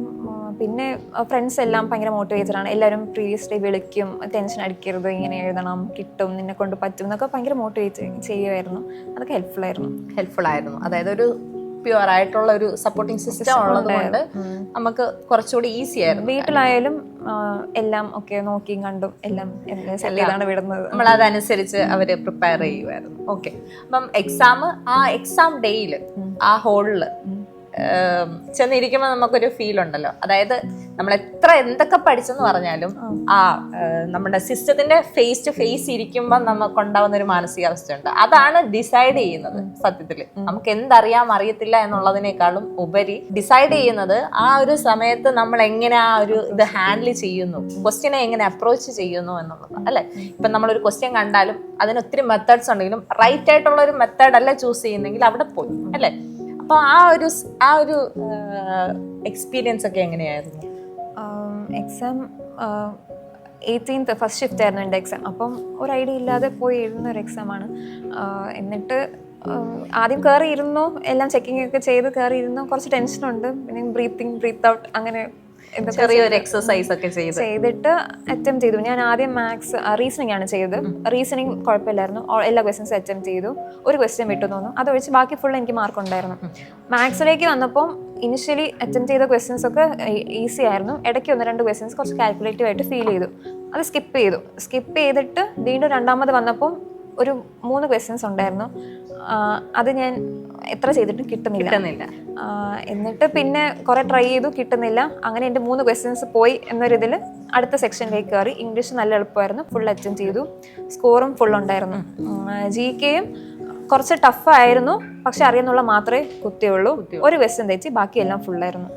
പിന്നെ ഫ്രണ്ട്സ് എല്ലാം ഭയങ്കര മോട്ടിവേറ്റഡ് ആണ്. എല്ലാവരും പ്രീവിയസ് ഡേ വിളിക്കും, ടെൻഷൻ അടിക്കരുത്, ഇങ്ങനെ എഴുതണം, കിട്ടും, നിന്നെ കൊണ്ട് പറ്റും എന്നൊക്കെ ഭയങ്കര മോട്ടിവേറ്റ് ചെയ്യുമായിരുന്നു. അതൊക്കെ ഹെൽപ്ഫുൾ ആയിരുന്നു. അതായത് ഒരു പ്യുവർ ആയിട്ടുള്ള ഒരു സപ്പോർട്ടിംഗ് സിസ്റ്റം ഉള്ളത് കൊണ്ട് നമുക്ക് കുറച്ചുകൂടി ഈസി ആയിരുന്നു. വീട്ടിലായാലും എല്ലാം ഒക്കെ നോക്കിയും കണ്ടും എല്ലാം വിടുന്നത്, നമ്മൾ അതനുസരിച്ച് അവര് പ്രിപ്പയർ ചെയ്യുമായിരുന്നു. ഓക്കെ. അപ്പം എക്സാം ഡേയില് ആ ഹോളില് ചെന്നിരിക്കുമ്പോൾ നമുക്കൊരു ഫീൽ ഉണ്ടല്ലോ, അതായത് നമ്മൾ എത്ര എന്തൊക്കെ പഠിച്ചെന്ന് പറഞ്ഞാലും നമ്മുടെ സിസ്റ്റത്തിന്റെ ഫേസ് ടു ഫേസ് ഇരിക്കുമ്പോൾ നമുക്ക് ഉണ്ടാവുന്ന ഒരു മാനസികാവസ്ഥയുണ്ട്. അതാണ് ഡിസൈഡ് ചെയ്യുന്നത് സത്യത്തിൽ. നമുക്ക് എന്തറിയാം അറിയത്തില്ല എന്നുള്ളതിനേക്കാളും ഉപരി ഡിസൈഡ് ചെയ്യുന്നത് ആ ഒരു സമയത്ത് നമ്മൾ എങ്ങനെ ആ ഒരു ഇത് ഹാൻഡിൽ ചെയ്യുന്നു, ക്വസ്റ്റ്യനെ എങ്ങനെ അപ്രോച്ച് ചെയ്യുന്നു എന്നുള്ളത് അല്ലെ. ഇപ്പൊ നമ്മളൊരു ക്വസ്റ്റ്യൻ കണ്ടാലും അതിന് ഒത്തിരി മെത്തേഡ്സ് ഉണ്ടെങ്കിലും റൈറ്റ് ആയിട്ടുള്ള ഒരു മെത്തേഡ് അല്ല ചൂസ് ചെയ്യുന്നെങ്കിൽ അവിടെ പോയി അല്ലെ. അപ്പൊ ആ ഒരു എക്സ്പീരിയൻസ് ഒക്കെ എങ്ങനെയായിരുന്നു? എക്സാം 18th ഫസ്റ്റ് ഷിഫ്റ്റ് ആയിരുന്നു എൻ്റെ എക്സാം. അപ്പം ഒരു ഐഡിയ ഇല്ലാതെ പോയി എഴുതുന്ന ഒരു എക്സാമാണ്. എന്നിട്ട് ആദ്യം കയറിയിരുന്നു, എല്ലാം ചെക്കിംഗ് ഒക്കെ ചെയ്ത് കയറിയിരുന്നു. കുറച്ച് ടെൻഷനുണ്ട്, പിന്നെ ബ്രീത്ത് ഔട്ട് അങ്ങനെ ചെറിയൊരു എക്സസൈസ് ഒക്കെ ചെയ്തിട്ട് അറ്റംപ്റ്റ് ചെയ്തു. ഞാൻ ആദ്യം മാത്സ് റീസണിങ് ആണ് ചെയ്തത്. റീസണിങ് കുഴപ്പമില്ലായിരുന്നു, എല്ലാ ക്വസ്റ്റ്യൻസും അറ്റംപ്റ്റ് ചെയ്തു. ഒരു ക്വസ്റ്റ്യൻ വിട്ടു തോന്നുന്നു, അതൊഴിച്ച് ബാക്കി ഫുൾ എനിക്ക് മാർക്ക് ഉണ്ടായിരുന്നു. മാത്സിലേക്ക് വന്നപ്പോൾ ഇനിഷ്യലി അറ്റംപ്റ്റ് ചെയ്ത ക്വസ്റ്റ്യൻസ് ഒക്കെ ഈസി ആയിരുന്നു. ഇടയ്ക്ക് 1-2 ക്വസ്റ്റ്യൻസ് കുറച്ച് കാൽക്കുലേറ്റീവ് ആയിട്ട് ഫീൽ ചെയ്തു, അത് സ്കിപ്പ് ചെയ്തിട്ട് വീണ്ടും രണ്ടാമത് വന്നപ്പോൾ ഒരു 3 ക്വസ്റ്റ്യൻസ് ഉണ്ടായിരുന്നു. അത് ഞാൻ എത്ര ചെയ്തിട്ടും കിട്ടുന്നില്ല. എന്നിട്ട് പിന്നെ കുറെ ട്രൈ ചെയ്തു, കിട്ടുന്നില്ല. അങ്ങനെ എൻ്റെ 3 ക്വസ്റ്റ്യൻസ് പോയി എന്നൊരിതിൽ അടുത്ത സെക്ഷനിലേക്ക് കയറി. ഇംഗ്ലീഷ് നല്ല എളുപ്പമായിരുന്നു, ഫുൾ അറ്റംപ്റ്റ് ചെയ്തു. സ്കോറും ഫുൾ ഉണ്ടായിരുന്നു. GKയും കുറച്ച് ടഫായിരുന്നു, പക്ഷെ അറിയുന്നുള്ള മാത്രമേ കുത്തിയുള്ളൂ. ഒരു ക്വസ്റ്റ്യൻ തെറ്റി, ബാക്കിയെല്ലാം ഫുള്ളായിരുന്നു.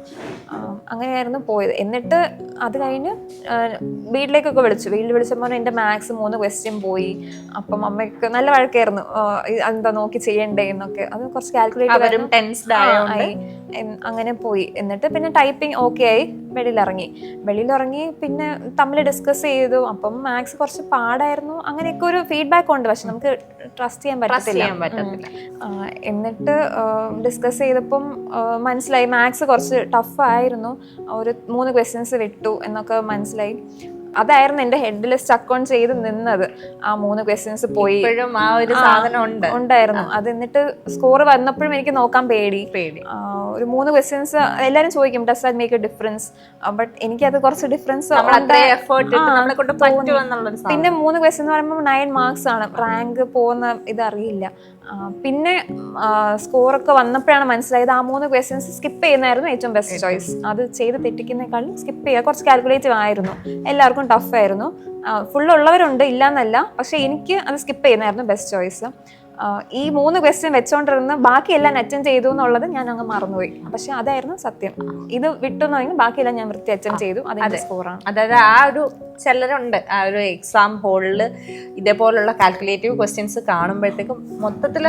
അങ്ങനെയായിരുന്നു പോയത്. എന്നിട്ട് അത് കഴിഞ്ഞ് വീട്ടിലേക്കൊക്കെ വീട്ടിൽ വിളിച്ചപ്പോൾ എൻ്റെ മാത്സ് 3 ക്വസ്റ്റ്യൻ പോയി. അപ്പം അമ്മയ്ക്ക് നല്ല വഴക്കായിരുന്നു, എന്താ നോക്കി ചെയ്യണ്ടേ എന്നൊക്കെ. അത് കുറച്ച് കാൽക്കുലേറ്റ് ആയി, അങ്ങനെ പോയി. എന്നിട്ട് പിന്നെ ടൈപ്പിംഗ് ഓക്കെ ആയി, വെളിയിലിറങ്ങി പിന്നെ തമ്മിൽ ഡിസ്കസ് ചെയ്തു. അപ്പം മാത്സ് കുറച്ച് പാടായിരുന്നു, അങ്ങനെയൊക്കെ ഒരു ഫീഡ്ബാക്ക് ഉണ്ട്, പക്ഷെ നമുക്ക് ട്രസ്റ്റ് ചെയ്യാൻ പറ്റത്തില്ല. എന്നിട്ട് ഡിസ്കസ് ചെയ്തപ്പം മനസ്സിലായി മാത്സ് കുറച്ച് ടഫായിരുന്നു, ഒരു 3 ക്വസ്റ്റ്യൻസ് വിട്ടു എന്നൊക്കെ മനസ്സിലായി. അതായിരുന്നു എൻ്റെ ഹെഡിൽ സ്റ്റക്ക് ഓൺ ചെയ്ത് നിന്നത്. ആ 3 ക്വസ്റ്റ്യൻസ് പോയി ആ ഒരു സാധനം ഉണ്ടായിരുന്നു. അത് എന്നിട്ട് സ്കോർ വന്നപ്പോഴും എനിക്ക് നോക്കാൻ പേടി. ഒരു 3 ക്വസ്റ്റ്യൻസ് എല്ലാവരും ചോദിക്കും does that make A difference, but എനിക്കത് കുറച്ച് ഡിഫറൻസ്. പിന്നെ 3 ക്വസ്റ്റ്യൻ എന്ന് പറയുമ്പോൾ 9 മാർക്സ് ആണ്, റാങ്ക് പോകുന്ന ഇതറിയില്ല. പിന്നെ സ്കോറൊക്കെ വന്നപ്പോഴാണ് മനസ്സിലായത് ആ 3 ക്വസ്റ്റ്യൻസ് സ്കിപ്പ് ചെയ്യുന്നതായിരുന്നു ഏറ്റവും ബെസ്റ്റ് ചോയ്സ്. അത് ചെയ്ത് തെറ്റിക്കുന്നേക്കാളും സ്കിപ്പ് ചെയ്യുക. കുറച്ച് കാൽക്കുലേറ്റീവ് ആയിരുന്നു, എല്ലാവർക്കും ടഫ് ആയിരുന്നു. ഫുള്ളുള്ളവരുണ്ട്, ഇല്ലാന്നല്ല, പക്ഷെ എനിക്ക് അത് സ്കിപ്പ് ചെയ്യുന്നതായിരുന്നു ബെസ്റ്റ് ചോയ്സ്. ഈ 3 ക്വസ്റ്റ്യൻ വെച്ചോണ്ടിരുന്ന് ബാക്കിയെല്ലാം അറ്റൻഡ് ചെയ്തു എന്നുള്ളത് ഞാൻ അങ്ങ് മറന്നുപോയി. പക്ഷെ അതായിരുന്നു സത്യം. ഇത് വിട്ടുന്നെങ്കിൽ ബാക്കിയെല്ലാം ഞാൻ വൃത്തി അറ്റൻഡ് ചെയ്തു, അതിന്റെ സ്കോറാണ്. അതായത് ആ ഒരു ചിലരുണ്ട് ആ ഒരു എക്സാം ഹോളിൽ ഇതേപോലുള്ള കാൽക്കുലേറ്റീവ് ക്വസ്റ്റ്യൻസ് കാണുമ്പോഴത്തേക്കും മൊത്തത്തിൽ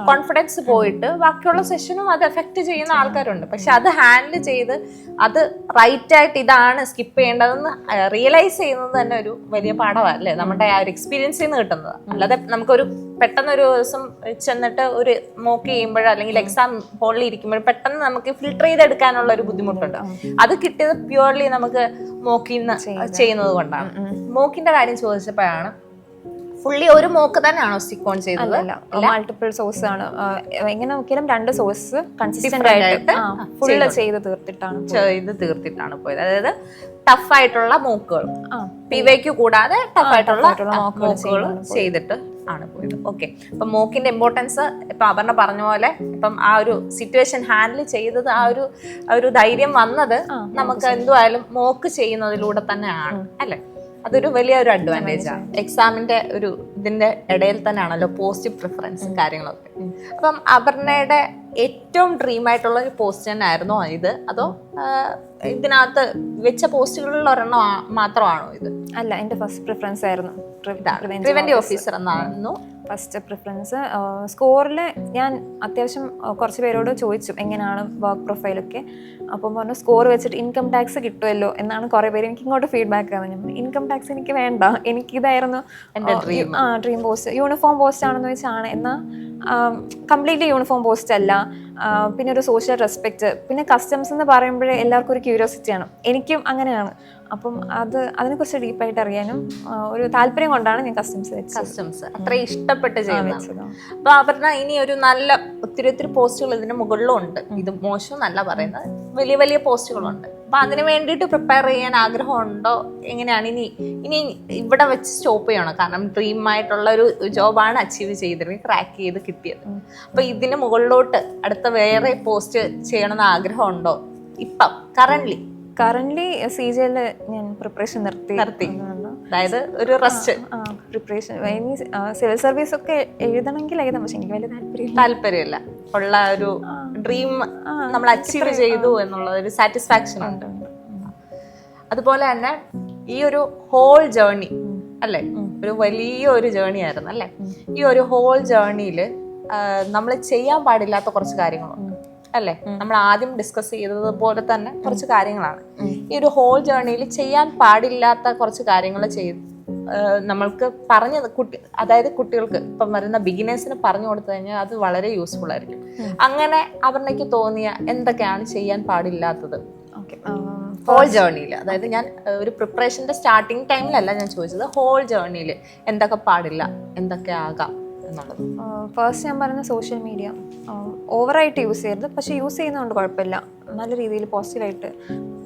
കോൺഫിഡൻസ് പോയിട്ട് ബാക്കിയുള്ള സെഷനും അത് എഫക്ട് ചെയ്യുന്ന ആൾക്കാരുണ്ട്. പക്ഷെ അത് ഹാൻഡിൽ ചെയ്ത് അത് റൈറ്റ് ആയിട്ട് ഇതാണ് സ്കിപ്പ് ചെയ്യേണ്ടതെന്ന് റിയലൈസ് ചെയ്യുന്നത് തന്നെ ഒരു വലിയ പാഠമല്ലേ, നമ്മുടെ ആ ഒരു എക്സ്പീരിയൻസിൽ നിന്ന് കിട്ടുന്നത്. അല്ലാതെ നമുക്കൊരു പെട്ടെന്നൊരു ദിവസം ചെന്നിട്ട് ഒരു മോക്ക് ചെയ്യുമ്പോഴോ അല്ലെങ്കിൽ എക്സാം ഹോളിൽ ഇരിക്കുമ്പോഴോ പെട്ടെന്ന് നമുക്ക് ഫിൽട്ടർ ചെയ്തെടുക്കാനുള്ള ഒരു ബുദ്ധിമുട്ടുണ്ട്. അത് കിട്ടിയത് പ്യുവർലി നമുക്ക് മോക്കിന്ന് ചെയ്യുന്നത് കൊണ്ടാണ്. മോക്കിന്റെ കാര്യം ചോദിച്ചപ്പോഴാണ് ഫുള്ളി ഒരു മോക്ക് തന്നെയാണോ സ്റ്റിക്ക് ഓൺ ചെയ്തത്? മൾട്ടിപ്പിൾ സോഴ്സ് ആണ്. എങ്ങനെ നോക്കിയാലും 2 സോഴ്സ് കൺസിസ്റ്റന്റ് ആയിട്ട് ഫുള്ള് ചെയ്ത് തീർത്തിട്ടാണ് പോയത്. അതായത് ടഫ് ആയിട്ടുള്ള മോക്കുകൾ പിവയ്ക്ക് കൂടാതെ ടഫ് ആയിട്ടുള്ള മോക്കുകൾ ചെയ്തിട്ട് ആണ് പോയത്. ഓക്കെ, അപ്പൊ മോക്കിന്റെ ഇമ്പോർട്ടൻസ് ഇപ്പൊ അപർണ പറഞ്ഞ പോലെ ഇപ്പം ആ ഒരു സിറ്റുവേഷൻ ഹാൻഡിൽ ചെയ്തത് ആ ഒരു ധൈര്യം വന്നത് നമുക്ക് എന്തുവായാലും മോക്ക് ചെയ്യുന്നതിലൂടെ തന്നെയാണ് അല്ലെ. അതൊരു വലിയൊരു അഡ്വാൻറ്റേജ് ആണ്. എക്സാമിന്റെ ഒരു ഇതിന്റെ ഇടയിൽ തന്നെയാണല്ലോ പോസിറ്റീവ് പ്രിഫറൻസും കാര്യങ്ങളൊക്കെ. അപ്പം അപർണയുടെ ഏറ്റവും ഡ്രീം ആയിട്ടുള്ള ഒരു പോസ്റ്റ് തന്നെ ആയിരുന്നോ ഇത്, അതോ ഇതിനകത്ത് വെച്ച പോസ്റ്റുകളിൽ ഒരെണ്ണം മാത്രമാണോ ഇത്? അല്ല, എന്റെ ഫസ്റ്റ് പ്രിഫറൻസ് ആയിരുന്നു പ്രിവന്റീവ് ഓഫീസർ എന്നായിരുന്നു ഫസ്റ്റ് പ്രിഫറൻസ്. സ്കോറിൽ ഞാൻ അത്യാവശ്യം കുറച്ച് പേരോട് ചോദിച്ചു എങ്ങനെയാണ് വർക്ക് പ്രൊഫൈലൊക്കെ. അപ്പം പറഞ്ഞു സ്കോർ വെച്ചിട്ട് ഇൻകം ടാക്സ് കിട്ടുമല്ലോ എന്നാണ് കുറേ പേര് എനിക്ക് ഇങ്ങോട്ട് ഫീഡ്ബാക്ക് ആണ്. ഞാൻ ഇൻകം ടാക്സ് എനിക്ക് വേണ്ട, എനിക്കിതായിരുന്നു ഡ്രീം പോസ്റ്റ്. യൂണിഫോം പോസ്റ്റ് ആണെന്ന് വെച്ചാണ്, എന്നാൽ കംപ്ലീറ്റ്ലി യൂണിഫോം പോസ്റ്റ് അല്ല. പിന്നെ ഒരു സോഷ്യൽ റെസ്പെക്റ്റ്, പിന്നെ കസ്റ്റംസ് എന്ന് പറയുമ്പോഴേ എല്ലാവർക്കും ഒരു ക്യൂരിയോസിറ്റിയാണ്, എനിക്കും അങ്ങനെയാണ്. അപ്പം അതിനെക്കുറിച്ച് ഡീപ്പായിട്ട് അറിയാനും ഒരു താല്പര്യം കൊണ്ടാണ് ഞാൻ കസ്റ്റംസ് അത്ര ഇഷ്ടപ്പെട്ട് ചെയ്യുന്നത്. അപ്പൊ അവരുടെ ഇനി ഒരു നല്ല ഒത്തിരി പോസ്റ്റുകൾ ഇതിന് മുകളിലും ഉണ്ട്. ഇത് മോശം എന്നല്ല പറയുന്നത്, വലിയ പോസ്റ്റുകളുണ്ട്. അപ്പൊ അതിന് വേണ്ടിയിട്ട് പ്രിപ്പയർ ചെയ്യാൻ ആഗ്രഹമുണ്ടോ? എങ്ങനെയാണ് ഇനി ഇവിടെ വെച്ച് സ്റ്റോപ്പ് ചെയ്യണം? കാരണം ഡ്രീം ആയിട്ടുള്ള ഒരു ജോബാണ് അച്ചീവ് ചെയ്തിട്ട് ക്രാക്ക് ചെയ്ത് കിട്ടിയത്. അപ്പൊ ഇതിന് മുകളിലോട്ട് അടുത്ത വേറെ പോസ്റ്റ് ചെയ്യണമെന്ന് ആഗ്രഹമുണ്ടോ ഇപ്പം കറന്റ്ലി CJ-ല് ഞാൻ പ്രിപ്പറേഷൻ നിർത്തി. അതായത് ഒരു റെസ്റ്റ് പ്രിപ്പറേഷൻ സിവിൽ സർവീസ് ഒക്കെ എഴുതണമെങ്കിൽ എഴുതാം, പക്ഷെ എനിക്ക് വലിയ താല്പര്യമില്ല. ഉള്ള ഒരു ഡ്രീം നമ്മൾ അച്ചീവ് ചെയ്തു എന്നുള്ള ഒരു സാറ്റിസ്ഫാക്ഷൻ ഉണ്ട്. അതുപോലെ തന്നെ ഈ ഒരു ഹോൾ ജേർണി അല്ലെ, ഒരു വലിയൊരു ജേർണി ആയിരുന്നു അല്ലെ. ഈ ഒരു ഹോൾ ജേർണിയിൽ നമ്മൾ ചെയ്യാൻ പാടില്ലാത്ത കുറച്ച് കാര്യങ്ങളുണ്ട് അല്ലെ. നമ്മൾ ആദ്യം ഡിസ്കസ് ചെയ്തതുപോലെ തന്നെ കുറച്ച് കാര്യങ്ങളാണ്. ഈ ഒരു ഹോൾ ജേർണിയിൽ ചെയ്യാൻ പാടില്ലാത്ത കുറച്ച് കാര്യങ്ങൾ നമ്മൾക്ക് അതായത് കുട്ടികൾക്ക് ഇപ്പം വരുന്ന ബിഗിനേഴ്സിന് പറഞ്ഞു കൊടുത്തു കഴിഞ്ഞാൽ അത് വളരെ യൂസ്ഫുൾ ആയിരിക്കും. അങ്ങനെ അവർക്ക് തോന്നിയ എന്തൊക്കെയാണ് ചെയ്യാൻ പാടില്ലാത്തത് ഹോൾ ജേർണിയിൽ? അതായത് ഞാൻ ഒരു പ്രിപ്പറേഷന്റെ സ്റ്റാർട്ടിങ് ടൈമിലല്ല ഞാൻ ചോദിച്ചത്, ഹോൾ ജേർണിയിൽ എന്തൊക്കെ പാടില്ല, എന്തൊക്കെ ആകാം എന്നുള്ളത്. ഫസ്റ്റ് ഞാൻ പറയുന്ന സോഷ്യൽ മീഡിയ ഓവറായിട്ട് യൂസ് ചെയ്യരുത്, പക്ഷെ യൂസ് ചെയ്യുന്നതുകൊണ്ട് കുഴപ്പമില്ല, നല്ല രീതിയിൽ പോസിറ്റീവായിട്ട്.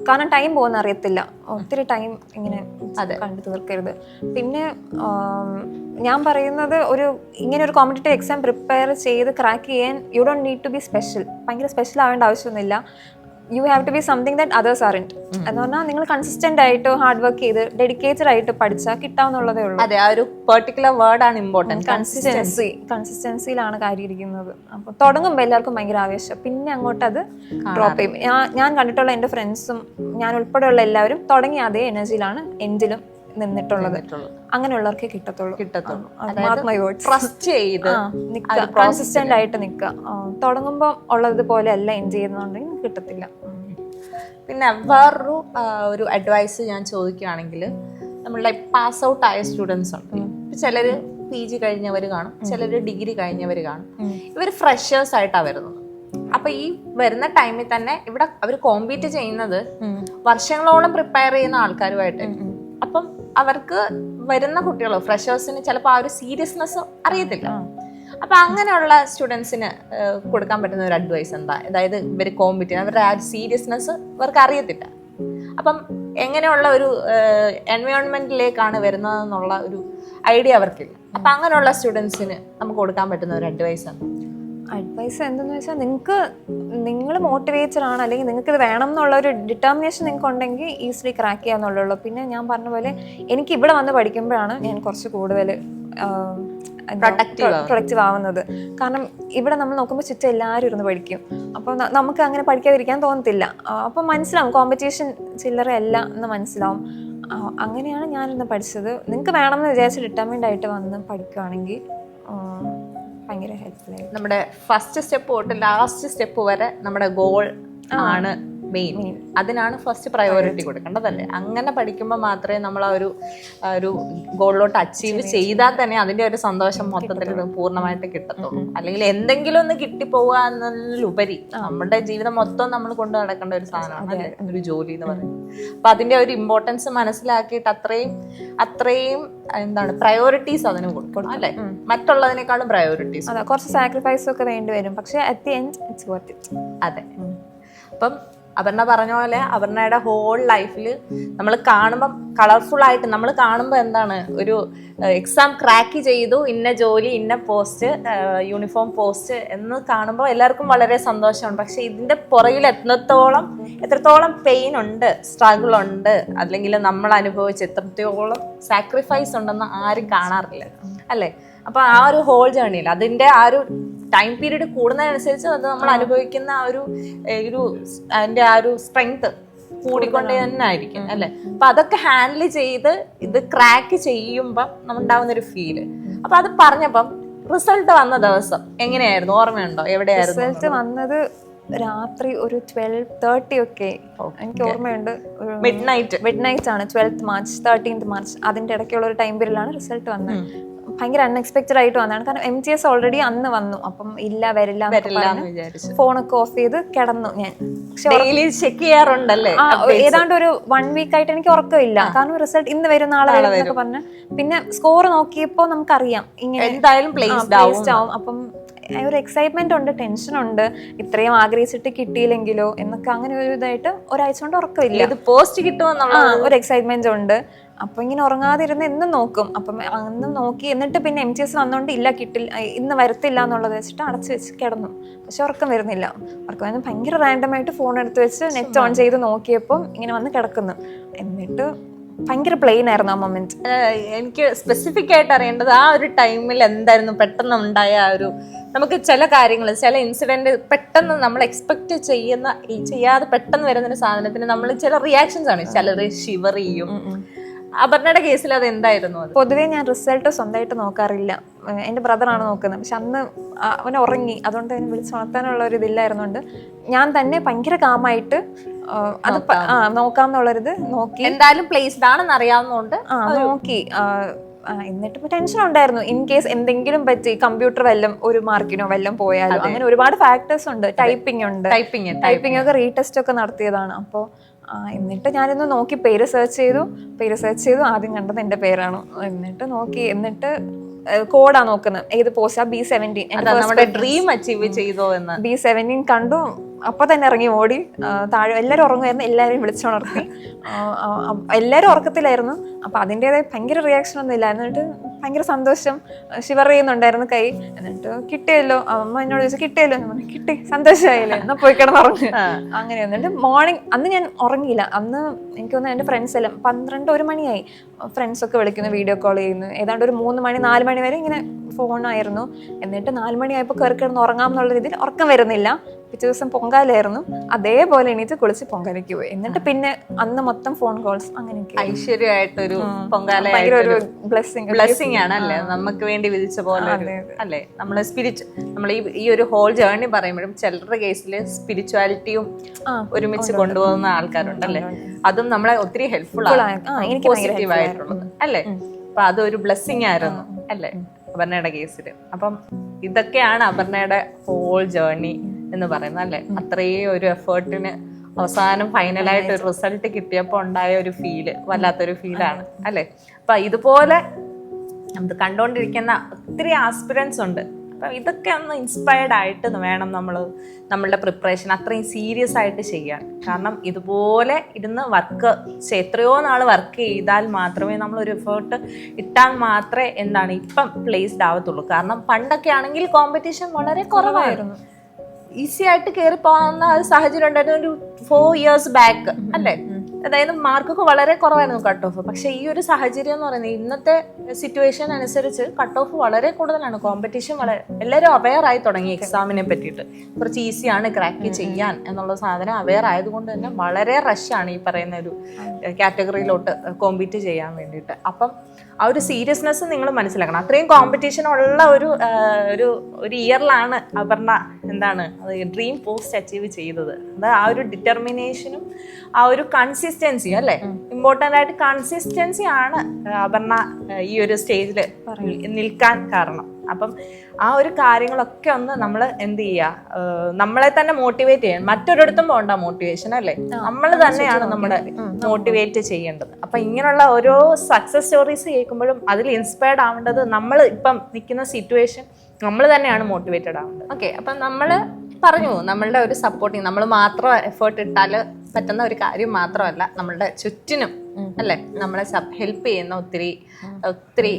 കാരണം ടൈം പോകുന്ന അറിയത്തില്ല, ഒത്തിരി ടൈം ഇങ്ങനെ കണ്ടു തീർക്കരുത്. പിന്നെ ഞാൻ പറയുന്നത് ഇങ്ങനെ ഒരു കോമ്പറ്റേറ്റീവ് എക്സാം പ്രിപ്പയർ ചെയ്ത് ക്രാക്ക് ചെയ്യാൻ you don't need to be special. ഭയങ്കര സ്പെഷ്യൽ ആവേണ്ട ആവശ്യമൊന്നുമില്ല. You have to be something that others aren't. എന്ന് പറഞ്ഞാൽ നിങ്ങൾ കൺസിസ്റ്റന്റ് ആയിട്ട് ഹാർഡ് വർക്ക് ചെയ്ത് ഡെഡിക്കേറ്റഡ് ആയിട്ട് പഠിച്ചാൽ കിട്ടാവുന്നുള്ളതേ ഉള്ളൂ. അതെ, ആ ഒരു പെർട്ടിക്കുലർ വേർഡ് ആണ് ഇമ്പോർട്ടന്റ്. കൺസിസ്റ്റൻസിയിലാണ് കാര്യം ഇരിക്കുന്നത്. അപ്പോൾ തുടങ്ങുമ്പോൾ എല്ലാവർക്കും ഭയങ്കര ആവേശം, പിന്നെ അങ്ങോട്ട് അത് ഡ്രോപ്പ് ചെയ്യും. ഞാൻ കണ്ടിട്ടുള്ള എൻ്റെ ഫ്രണ്ട്സും ഞാൻ ഉൾപ്പെടെയുള്ള എല്ലാവരും തുടങ്ങിയ അതേ എനർജിയിലാണ് എൻഡിലും നിന്നിട്ടുള്ളത്. അങ്ങനെയുള്ളവർക്കേ കിട്ടത്തുള്ളൂ. കൺസിസ്റ്റന്റ് ആയിട്ട് നിൽക്കുക. തുടങ്ങുമ്പോൾ ഉള്ളതുപോലെ അല്ല എൻഡ് ചെയ്യുന്നുണ്ടെങ്കിൽ കിട്ടത്തില്ല. പിന്നെ വേറൊരു ഒരു അഡ്വൈസ് ഞാൻ ചോദിക്കുകയാണെങ്കിൽ, നമ്മളുടെ പാസ് ഔട്ട് ആയ സ്റ്റുഡൻസ് ഉണ്ട്. ചിലര് PG കഴിഞ്ഞവർ കാണും, ചിലര് ഡിഗ്രി കഴിഞ്ഞവർ കാണും. ഇവർ ഫ്രഷേഴ്സ് ആയിട്ടാണ് വരുന്നത്. അപ്പൊ ഈ വരുന്ന ടൈമിൽ തന്നെ ഇവിടെ അവർ കോമ്പീറ്റ് ചെയ്യുന്നത് വർഷങ്ങളോളം പ്രിപ്പയർ ചെയ്യുന്ന ആൾക്കാരുമായിട്ട്. അപ്പം അവർക്ക് വരുന്ന കുട്ടികൾ ഫ്രഷേഴ്സിന് ചിലപ്പോൾ ആ ഒരു സീരിയസ്നെസ് അറിയത്തില്ല. അപ്പൊ അങ്ങനെയുള്ള സ്റ്റുഡൻസിന് കൊടുക്കാൻ പറ്റുന്ന ഒരു അഡ്വൈസ് എന്താ? അതായത് ഇവർ കോമ്പീറ്റ് അവരുടെ ആ സീരിയസ്നെസ് ഇവർക്ക് അറിയത്തില്ല. അപ്പം എങ്ങനെയുള്ള ഒരു എൻവയോൺമെന്റിലേക്കാണ് വരുന്നതെന്നുള്ള ഒരു ഐഡിയ അവർക്കില്ല. അപ്പൊ അങ്ങനെയുള്ള സ്റ്റുഡൻസിന് നമുക്ക് കൊടുക്കാൻ പറ്റുന്ന ഒരു അഡ്വൈസ് എന്താ? അഡ്വൈസ് എന്തെന്ന് വെച്ചാൽ, നിങ്ങൾ മോട്ടിവേറ്റഡ് ആണ്, അല്ലെങ്കിൽ നിങ്ങൾക്ക് ഇത് വേണം എന്നുള്ള ഒരു ഡിറ്റർമിനേഷൻ നിങ്ങൾക്ക് ഉണ്ടെങ്കിൽ ഈസിലി ക്രാക്ക് ചെയ്യാന്നുള്ളൂ. പിന്നെ ഞാൻ പറഞ്ഞ പോലെ എനിക്ക് ഇവിടെ വന്ന് പഠിക്കുമ്പോഴാണ് ഞാൻ കുറച്ച് കൂടുതൽ പ്രൊഡക്റ്റീവ് ആവുന്നത്. കാരണം ഇവിടെ നമ്മൾ നോക്കുമ്പോൾ ചുറ്റും എല്ലാവരും ഇരുന്ന് പഠിക്കും. അപ്പോൾ നമുക്ക് അങ്ങനെ പഠിക്കാതിരിക്കാൻ തോന്നത്തില്ല. അപ്പം മനസ്സിലാവും കോമ്പറ്റീഷൻ ചില്ലറയല്ല എന്ന് മനസ്സിലാവും. അങ്ങനെയാണ് ഞാനിന്ന് പഠിച്ചത്. നിങ്ങൾക്ക് വേണമെന്ന് വിചാരിച്ച് ഡിറ്റർമിൻഡ് ആയിട്ട് വന്ന് പഠിക്കുകയാണെങ്കിൽ ഭയങ്കര ഹെൽപ്ഫുൾ ആയി. നമ്മുടെ ഫസ്റ്റ് സ്റ്റെപ്പ് തൊട്ട് ലാസ്റ്റ് സ്റ്റെപ്പ് വരെ നമ്മുടെ ഗോൾ ആണ് മെയിൻ. അതിനാണ് ഫസ്റ്റ് പ്രയോറിറ്റി കൊടുക്കേണ്ടതല്ലേ. അങ്ങനെ പഠിക്കുമ്പോൾ മാത്രമേ നമ്മൾ ആ ഒരു ഗോളിലോട്ട് അച്ചീവ് ചെയ്താൽ തന്നെ അതിന്റെ ഒരു സന്തോഷം മൊത്തത്തിൽ പൂർണ്ണമായിട്ട് കിട്ടത്തുള്ളൂ. അല്ലെങ്കിൽ എന്തെങ്കിലും ഒന്ന് കിട്ടിപ്പോവുക എന്നതിലുപരി നമ്മുടെ ജീവിതം മൊത്തം നമ്മൾ കൊണ്ടു നടക്കേണ്ട ഒരു സാധനമാണ് അല്ലേ ഒരു ജോലി എന്ന് പറയുന്നത്. അപ്പൊ അതിന്റെ ഒരു ഇമ്പോർട്ടൻസ് മനസ്സിലാക്കിയിട്ട് അത്രയും എന്താണ് പ്രയോറിറ്റീസ് അതിന് കൊടുക്കണം അല്ലെ, മറ്റുള്ളതിനേക്കാളും പ്രയോറിറ്റീസ്. അതെ, കുറച്ച് സാക്രിഫൈസ് ഒക്കെ വേണ്ടി വരും, പക്ഷെ at the end it's worth it. അതെ. അപ്പം അപർണ പറഞ്ഞ പോലെ അപർണയുടെ ഹോൾ ലൈഫിൽ നമ്മൾ കാണുമ്പം കളർഫുൾ ആയിട്ട് നമ്മൾ കാണുമ്പോൾ എന്താണ് ഒരു എക്സാം ക്രാക്ക് ചെയ്തു, ഇന്ന ജോലി, ഇന്ന പോസ്റ്റ്, യൂണിഫോം പോസ്റ്റ് എന്ന് കാണുമ്പോൾ എല്ലാവർക്കും വളരെ സന്തോഷമാണ്. പക്ഷെ ഇതിന്റെ പുറകിൽ എത്രത്തോളം പെയിൻ ഉണ്ട്, സ്ട്രഗിൾ ഉണ്ട്, അല്ലെങ്കിൽ നമ്മൾ അനുഭവിച്ച് എത്രത്തോളം സാക്രിഫൈസ് ഉണ്ടെന്ന് ആരും കാണാറില്ല അല്ലേ. അപ്പൊ ആ ഒരു ഹോൾ ജേർണിയിൽ അതിന്റെ ആ ഒരു ടൈം പീരീഡ് കൂടുന്നതനുസരിച്ച് അത് നമ്മൾ അനുഭവിക്കുന്ന അതിന്റെ ആ ഒരു സ്ട്രെങ്ത് കൂടിക്കൊണ്ടേ തന്നെ ആയിരിക്കും അല്ലെ. അപ്പൊ അതൊക്കെ ഹാൻഡിൽ ചെയ്ത് ഇത് ക്രാക്ക് ചെയ്യുമ്പം നമുക്കുണ്ടാവുന്ന ഒരു ഫീല്. അപ്പൊ അത് പറഞ്ഞപ്പം റിസൾട്ട് വന്ന ദിവസം എങ്ങനെയായിരുന്നു, ഓർമ്മയുണ്ടോ? എവിടെയായിരുന്നു റിസൾട്ട് വന്നത്? രാത്രി ഒരു 12:30 ഒക്കെ എനിക്ക് ഓർമ്മയുണ്ട്. മിഡ് നൈറ്റ് ആണ് 12th മാർച്ച് 13th മാർച്ച് അതിന്റെ ഇടയ്ക്കുള്ള ഒരു ടൈം പീരീഡിലാണ് റിസൾട്ട് വന്നത്. ഭയങ്കര അൺഎക്സ്പെക്റ്റഡ് ആയിട്ട് വന്നതാണ്. കാരണം MTS ഓൾറെഡി അന്ന് വന്നു. അപ്പം വരില്ല ഫോണൊക്കെ ഓഫ് ചെയ്ത് കിടന്നു ഞാൻ. ചെക്ക് ചെയ്യാറുണ്ടല്ലേ? ഏതാണ്ട് ഒരു 1 വീക്ക് ആയിട്ട് എനിക്ക് ഉറക്കമില്ല. കാരണം റിസൾട്ട് ഇന്ന് വരും നാളെ വരും എന്നൊക്കെ പറഞ്ഞ്. പിന്നെ സ്കോർ നോക്കിയപ്പോ നമുക്കറിയാം ഇങ്ങനെ എന്തായാലും പ്ലേസ്ഡ് ആവും. അപ്പം ഒരു എക്സൈറ്റ്മെന്റ് ഉണ്ട്, ടെൻഷൻ ഉണ്ട്, ഇത്രയും ആഗ്രഹിച്ചിട്ട് കിട്ടിയില്ലെങ്കിലോ എന്നൊക്കെ. അങ്ങനെ ഒരു ഇതായിട്ട് ഒരാഴ്ച കൊണ്ട് ഉറക്കമില്ല. ഇത് പോസ്റ്റ് കിട്ടുമെന്നുള്ള ഒരു എക്സൈറ്റ്മെന്റ് ഉണ്ട്. അപ്പൊ ഇങ്ങനെ ഉറങ്ങാതിരുന്ന് എന്നും നോക്കും. അപ്പം അന്ന് നോക്കി, എന്നിട്ട് പിന്നെ MTS വന്നോണ്ട് ഇല്ല കിട്ടില്ല, ഇന്ന് വരത്തില്ല എന്നുള്ളത് വെച്ചിട്ട് അടച്ചു വെച്ച് കിടന്നു. പക്ഷെ ഉറക്കം വരുന്നില്ല. ഉറക്കം വരുന്ന ഭയങ്കര റാൻഡമായിട്ട് ഫോൺ എടുത്ത് വെച്ച് നെറ്റ് ഓൺ ചെയ്ത് നോക്കിയപ്പോൾ ഇങ്ങനെ വന്ന് കിടക്കുന്നു. എന്നിട്ട് ഭയങ്കര പ്ലെയിൻ ആയിരുന്നു ആ മൊമെന്റ്. എനിക്ക് സ്പെസിഫിക് ആയിട്ട് അറിയേണ്ടത് ആ ഒരു ടൈമിൽ എന്തായിരുന്നു പെട്ടെന്ന് ഉണ്ടായ ആ ഒരു, നമുക്ക് ചില കാര്യങ്ങൾ, ചില ഇൻസിഡന്റ് പെട്ടെന്ന് നമ്മൾ എക്സ്പെക്ട് ചെയ്യാതെ പെട്ടെന്ന് വരുന്ന ഒരു സാധനത്തിന് നമ്മൾ ചില റിയാക്ഷൻസ് ആണ്. ചിലർ ഷിവർ ചെയ്യും. അപർണയുടെ കേസിൽ അത് എന്തായിരുന്നു? പൊതുവേ ഞാൻ റിസൾട്ട് സ്വന്തമായിട്ട് നോക്കാറില്ല. എൻ്റെ ബ്രദറാണ് നോക്കുന്നത്. പക്ഷെ അന്ന് അവൻ ഉറങ്ങി, അതുകൊണ്ട് അവന് വിളിച്ചുണർത്താനുള്ള ഒരു ഇതില്ലായിരുന്നുകൊണ്ട് ഞാൻ തന്നെ ഭയങ്കര കാമായിട്ട് അത് നോക്കാമെന്നുള്ളൊരിത് നോക്കി. എന്തായാലും പ്ലേസ്ഡ് ആണെന്ന് അറിയാവുന്നതുകൊണ്ട് നോക്കി. എന്നിട്ട് ടെൻഷൻ ഉണ്ടായിരുന്നു, ഇൻ കേസ് എന്തെങ്കിലും പറ്റി, കമ്പ്യൂട്ടർ വല്ലതും ഒരു മാർക്കിനോ വല്ലതും പോയാലോ. അങ്ങനെ ഒരുപാട് ഫാക്ടേഴ്സ് ഉണ്ട്. ടൈപ്പിംഗ് ഒക്കെ റീടെസ്റ്റ് ഒക്കെ നടത്തിയതാണ്. അപ്പോൾ എന്നിട്ട് ഞാനിന്ന് നോക്കി പേര് സെർച്ച് ചെയ്തു. ആദ്യം കണ്ടത് എൻ്റെ പേരാണ്. എന്നിട്ട് നോക്കി, എന്നിട്ട് കോഡാ നോക്കുന്നത്, ഏത് പോസ്റ്റാ, B17. നമ്മുടെ ഡ്രീം അച്ചീവ് ചെയ്തോ എന്ന്. B17 കണ്ടു. അപ്പൊ തന്നെ ഇറങ്ങി ഓടി താഴെ. എല്ലാവരും ഉറങ്ങുമായിരുന്നു, എല്ലാവരെയും വിളിച്ചുണർത്തി. എല്ലാവരും ഉറക്കത്തിലായിരുന്നു. അപ്പൊ അതിൻ്റെതായ ഭയങ്കര റിയാക്ഷൻ ഒന്നും ഇല്ലായിരുന്നു. എന്നിട്ട് ഭയങ്കര സന്തോഷം, ഷിവർ ചെയ്യുന്നുണ്ടായിരുന്നു കൈ. എന്നിട്ട് കിട്ടിയല്ലോ, അമ്മ എന്നോട് ചോദിച്ചു കിട്ടിയല്ലോ, കിട്ടി, സന്തോഷമായില്ലേ, എന്നാ പോയി കിടന്നുറങ്ങി. അങ്ങനെ. എന്നിട്ട് മോർണിംഗ് അന്ന് ഞാൻ ഉറങ്ങിയില്ല. അന്ന് എനിക്ക് തോന്നുന്നു എൻ്റെ ഫ്രണ്ട്സ് എല്ലാം 12-1 മണിയായി. ഫ്രണ്ട്സൊക്കെ വിളിക്കുന്നു, വീഡിയോ കോൾ ചെയ്യുന്നു. ഏതാണ്ട് ഒരു 3 മണി 4 മണി വരെ ഇങ്ങനെ ഫോണായിരുന്നു. എന്നിട്ട് 4 മണിയായപ്പോൾ കയറി കിടന്ന് ഉറങ്ങാം എന്നുള്ള രീതിയിൽ ഉറക്കം വരുന്നില്ല. പിറ്റേ ദിവസം പൊങ്കാലായിരുന്നു. അതേപോലെ എണീറ്റ് കുളിച്ച് പൊങ്കാലയ്ക്ക് പോയി. എന്നിട്ട് പിന്നെ അന്ന് മൊത്തം ഫോൺ കോൾസ് അങ്ങനെയൊക്കെ. ഐശ്വര്യമായിട്ടൊരു പൊങ്കാല, ഭയങ്കര ഒരു ബ്ലെസ്സിങ് ആണ് അല്ലേ, നമുക്ക് വേണ്ടി വിധിച്ച പോലെ അല്ലേ. നമ്മള് നമ്മൾ ഈ ഒരു ഹോൾ ജേർണി പറയുമ്പോഴും ചിലരുടെ കേസിൽ സ്പിരിച്വാലിറ്റിയും ഒരുമിച്ച് കൊണ്ടുപോകുന്ന ആൾക്കാരുണ്ട് അല്ലേ. അതും നമ്മളെ ഒത്തിരി ഹെൽപ്ഫുൾ ആണ്, പോസിറ്റീവ് ആയിട്ടുള്ളത് അല്ലേ. അപ്പൊ അതൊരു ബ്ലെസ്സിങ് ആയിരുന്നു അല്ലേ അപർണയുടെ കേസില്. അപ്പം ഇതൊക്കെയാണ് അപർണയുടെ ഹോൾ ജേർണി എന്ന് പറയുന്നത് അല്ലേ. അത്രയും ഒരു എഫേർട്ടിന് അവസാനം ഫൈനലായിട്ട് ഒരു റിസൾട്ട് കിട്ടിയപ്പോൾ ഉണ്ടായ ഒരു ഫീല് വല്ലാത്തൊരു ഫീലാണ് അല്ലേ. അപ്പൊ ഇതുപോലെ നമുക്ക് കണ്ടുകൊണ്ടിരിക്കുന്ന ഒത്തിരി ആസ്പിറൻസ് ഉണ്ട്. അപ്പം ഇതൊക്കെ ഒന്ന് ഇൻസ്പയർഡ് ആയിട്ട് വേണം നമ്മളുടെ പ്രിപ്പറേഷൻ അത്രയും സീരിയസ് ആയിട്ട് ചെയ്യാൻ. കാരണം ഇതുപോലെ ഇരുന്ന് എത്രയോ നാൾ വർക്ക് ചെയ്താൽ മാത്രമേ നമ്മളൊരു എഫേർട്ട് ഇട്ടാൽ മാത്രമേ ഇപ്പം പ്ലേസ്ഡ് ആവത്തുള്ളൂ. കാരണം പണ്ടൊക്കെ ആണെങ്കിൽ കോമ്പറ്റീഷൻ വളരെ കുറവായിരുന്നു, ഈസി ആയിട്ട് കയറി പോകാവുന്ന സാഹചര്യം ഉണ്ടായിരുന്നു ഒരു 4 years ബാക്ക് അല്ലേ. അതായത് മാർക്കൊക്കെ വളരെ കുറവായിരുന്നു കട്ട് ഓഫ്. പക്ഷെ ഈ ഒരു സാഹചര്യം എന്ന് പറയുന്നത് ഇന്നത്തെ സിറ്റുവേഷൻ അനുസരിച്ച് കട്ട് ഓഫ് വളരെ കൂടുതലാണ്. കോമ്പറ്റീഷൻ എല്ലാവരും അവെയർ ആയി തുടങ്ങി എക്സാമിനെ പറ്റിയിട്ട്. കുറച്ച് ഈസിയാണ് ക്രാക്ക് ചെയ്യാൻ എന്നുള്ള സാധനം അവെയർ ആയതുകൊണ്ട് തന്നെ വളരെ റഷാണ് ഈ പറയുന്ന ഒരു കാറ്റഗറിയിലോട്ട് കോമ്പീറ്റ് ചെയ്യാൻ വേണ്ടിയിട്ട്. അപ്പം ആ ഒരു സീരിയസ്നെസ് നിങ്ങൾ മനസ്സിലാക്കണം. അത്രയും കോമ്പറ്റീഷൻ ഉള്ള ഒരു ഇയറിലാണ് അപർണ അത് ഡ്രീം പോസ്റ്റ് അച്ചീവ് ചെയ്തത്. അത് ആ ഒരു ഡിറ്റർമിനേഷനും ആ ഒരു കൺസിസ്റ്റൻസിയും അല്ലേ, ഇമ്പോർട്ടൻ്റ് ആയിട്ട് കൺസിസ്റ്റൻസി ആണ് അപർണ ഈ ഒരു സ്റ്റേജിൽ നിൽക്കാൻ കാരണം. അപ്പം ആ ഒരു കാര്യങ്ങളൊക്കെ ഒന്ന് നമ്മൾ എന്ത് ചെയ്യുക, നമ്മളെ തന്നെ മോട്ടിവേറ്റ് ചെയ്യാൻ. മറ്റൊരിടത്തും പോകണ്ട മോട്ടിവേഷൻ അല്ലേ, നമ്മൾ തന്നെയാണ് നമ്മുടെ മോട്ടിവേറ്റ് ചെയ്യേണ്ടത്. അപ്പൊ ഇങ്ങനെയുള്ള ഓരോ സക്സസ് സ്റ്റോറീസ് കേൾക്കുമ്പോഴും അതിൽ ഇൻസ്പയർഡ് ആവേണ്ടത് നമ്മൾ ഇപ്പം നിൽക്കുന്ന സിറ്റുവേഷൻ നമ്മൾ തന്നെയാണ് മോട്ടിവേറ്റഡ് ആവേണ്ടത്. ഓക്കെ, അപ്പം നമ്മൾ പറഞ്ഞു നമ്മളുടെ ഒരു സപ്പോർട്ടിങ്, നമ്മൾ മാത്രം എഫേർട്ട് ഇട്ടാൽ പറ്റുന്ന ഒരു കാര്യം മാത്രമല്ല, നമ്മളുടെ ചുറ്റിനും അല്ലേ നമ്മളെ ഹെൽപ്പ് ചെയ്യുന്ന ഒത്തിരി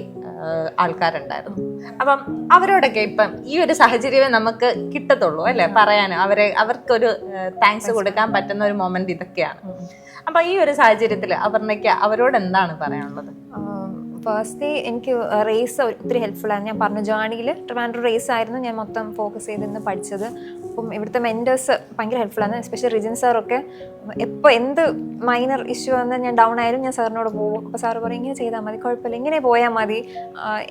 ആൾക്കാരുണ്ടായിരുന്നു. അപ്പം അവരോടൊക്കെ ഇപ്പം ഈ ഒരു സാഹചര്യമേ നമുക്ക് കിട്ടത്തുള്ളൂ അല്ലേ പറയാനും, അവർക്കൊരു താങ്ക്സ് കൊടുക്കാൻ പറ്റുന്ന ഒരു മൊമെന്റ് ഇതൊക്കെയാണ്. അപ്പൊ ഈ ഒരു സാഹചര്യത്തിൽ അപർണയ്ക്ക് അവരോട് എന്താണ് പറയാനുള്ളത്? ഫസ്റ്റ്ലി എനിക്ക് റേസ് ഒത്തിരി ഹെൽപ്ഫുള്ളാണ്. ഞാൻ പറഞ്ഞ ജേണിയിൽ ട്രിവാൻഡ്രം റേസ് ആയിരുന്നു ഞാൻ മൊത്തം ഫോക്കസ് ചെയ്തിരുന്ന് പഠിച്ചത്. അപ്പം ഇവിടുത്തെ മെൻറ്റേഴ്സ് ഭയങ്കര ഹെൽപ്ഫുള്ളാണ്. എസ്പെഷ്യലി റിജിൻ സാറൊക്കെ എപ്പോൾ എന്ത് മൈനർ ഇഷ്യൂ വന്ന് ഞാൻ ഡൗൺ ആയാലും ഞാൻ സാറിനോട് പോകും. അപ്പോൾ സാറ് പറയും ഇങ്ങനെ ചെയ്താൽ മതി, കുഴപ്പമില്ല, ഇങ്ങനെ പോയാൽ മതി,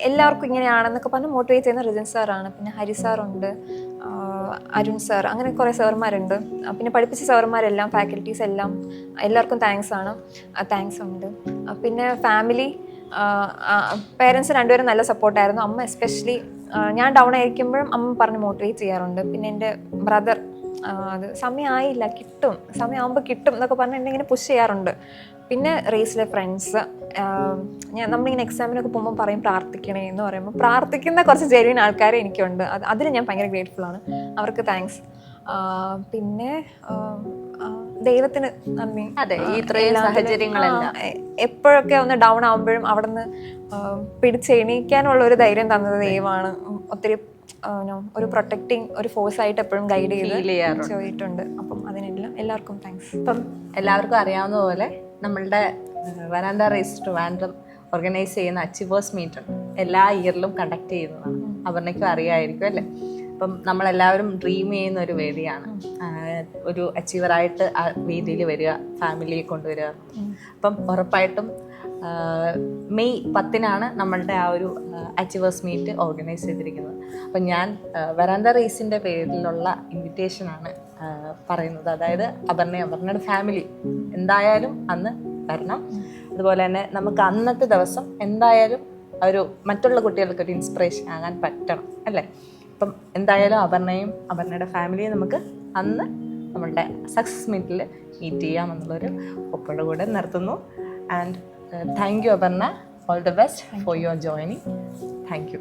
എല്ലാവർക്കും ഇങ്ങനെയാണെന്നൊക്കെ പറഞ്ഞ് മോട്ടിവേറ്റ് ചെയ്യുന്ന റിജിൻ സാറാണ്. പിന്നെ ഹരി സാറുണ്ട്, അരുൺ സാർ, അങ്ങനെ കുറേ സാറുമാരുണ്ട്. പിന്നെ പഠിപ്പിച്ച സാറുമാരെല്ലാം, ഫാക്കൽറ്റീസ് എല്ലാം, എല്ലാവർക്കും താങ്ക്സ് ഉണ്ട്. പിന്നെ ഫാമിലി, പേരൻസ് രണ്ടുപേരും നല്ല സപ്പോർട്ടായിരുന്നു. അമ്മ എസ്പെഷ്യലി ഞാൻ ഡൗൺ ആയിരിക്കുമ്പോഴും അമ്മ പറഞ്ഞ് മോട്ടിവേറ്റ് ചെയ്യാറുണ്ട്. പിന്നെ എൻ്റെ ബ്രദർ അത് സമയമായില്ല, സമയമാകുമ്പോൾ കിട്ടും എന്നൊക്കെ പറഞ്ഞ് എന്നെ ഇങ്ങനെ പുഷ് ചെയ്യാറുണ്ട്. പിന്നെ റേസിലെ ഫ്രണ്ട്സ്, നമ്മളിങ്ങനെ എക്സാമിനൊക്കെ പോകുമ്പോൾ പറയും പ്രാർത്ഥിക്കണേ എന്ന് പറയുമ്പോൾ പ്രാർത്ഥിക്കുന്ന കുറച്ച് ജെന്യുവൻ ആൾക്കാരെ എനിക്കുണ്ട്. അതിൽ ഞാൻ ഭയങ്കര ഗ്രേറ്റ്ഫുൾ ആണ്. അവർക്ക് താങ്ക്സ്. പിന്നെ ദൈവത്തിന് നന്ദി. അതെ, ഇത്രയും സാഹചര്യങ്ങളെല്ലാം എപ്പോഴൊക്കെ ഒന്ന് ഡൗൺ ആകുമ്പോഴും അവിടെ നിന്ന് പിടിച്ചെണീക്കാനുള്ള ഒരു ധൈര്യം തന്നത് ദൈവമാണ്. ഒത്തിരി ഒരു പ്രൊട്ടക്റ്റിംഗ് ഒരു ഫോഴ്സ് ആയിട്ട് എപ്പോഴും ഗൈഡ് ചെയ്തിട്ടുണ്ട്. അപ്പം അതിനെല്ലാം എല്ലാവർക്കും താങ്ക്സ്. ഇപ്പം എല്ലാവർക്കും അറിയാവുന്ന പോലെ നമ്മളുടെ വരാന്ത റേസ് ട്രിവാൻഡ്രം ഓർഗനൈസ് ചെയ്യുന്ന അച്ചീവേഴ്സ് മീറ്റ് എല്ലാ ഇയറിലും കണ്ടക്ട് ചെയ്യുന്നതാണ്. അപർണയ്ക്കും അറിയാമായിരിക്കും അല്ലേ? അപ്പം നമ്മളെല്ലാവരും ഡ്രീം ചെയ്യുന്ന ഒരു വേദിയാണ്. ഒരു അച്ചീവറായിട്ട് ആ വേദിയിൽ വരിക, ഫാമിലിയെ കൊണ്ടുവരിക. അപ്പം ഉറപ്പായിട്ടും മെയ് 10 നമ്മളുടെ ആ ഒരു അച്ചീവേഴ്സ് മീറ്റ് ഓർഗനൈസ് ചെയ്തിരിക്കുന്നത്. അപ്പം ഞാൻ വരാന്ത റേസിൻ്റെ പേരിലുള്ള ഇൻവിറ്റേഷനാണ് പറയുന്നത്. അതായത് അപർണയുടെ ഫാമിലി എന്തായാലും അന്ന് വരണം. അതുപോലെ തന്നെ നമുക്ക് അന്നത്തെ ദിവസം എന്തായാലും ഒരു മറ്റുള്ള കുട്ടികൾക്ക് ഒരു ഇൻസ്പിറേഷൻ ആകാൻ പറ്റണം അല്ലേ? അപ്പം എന്തായാലും അപർണയുടെ ഫാമിലിയെ നമുക്ക് അന്ന് നമ്മളുടെ സക്സസ് മീറ്റിൽ മീറ്റ് ചെയ്യാമെന്നുള്ളൊരു ഒപ്പോടെ കൂടെ നിർത്തുന്നു. And thank you Aparna. All the best for your joining. Thank you.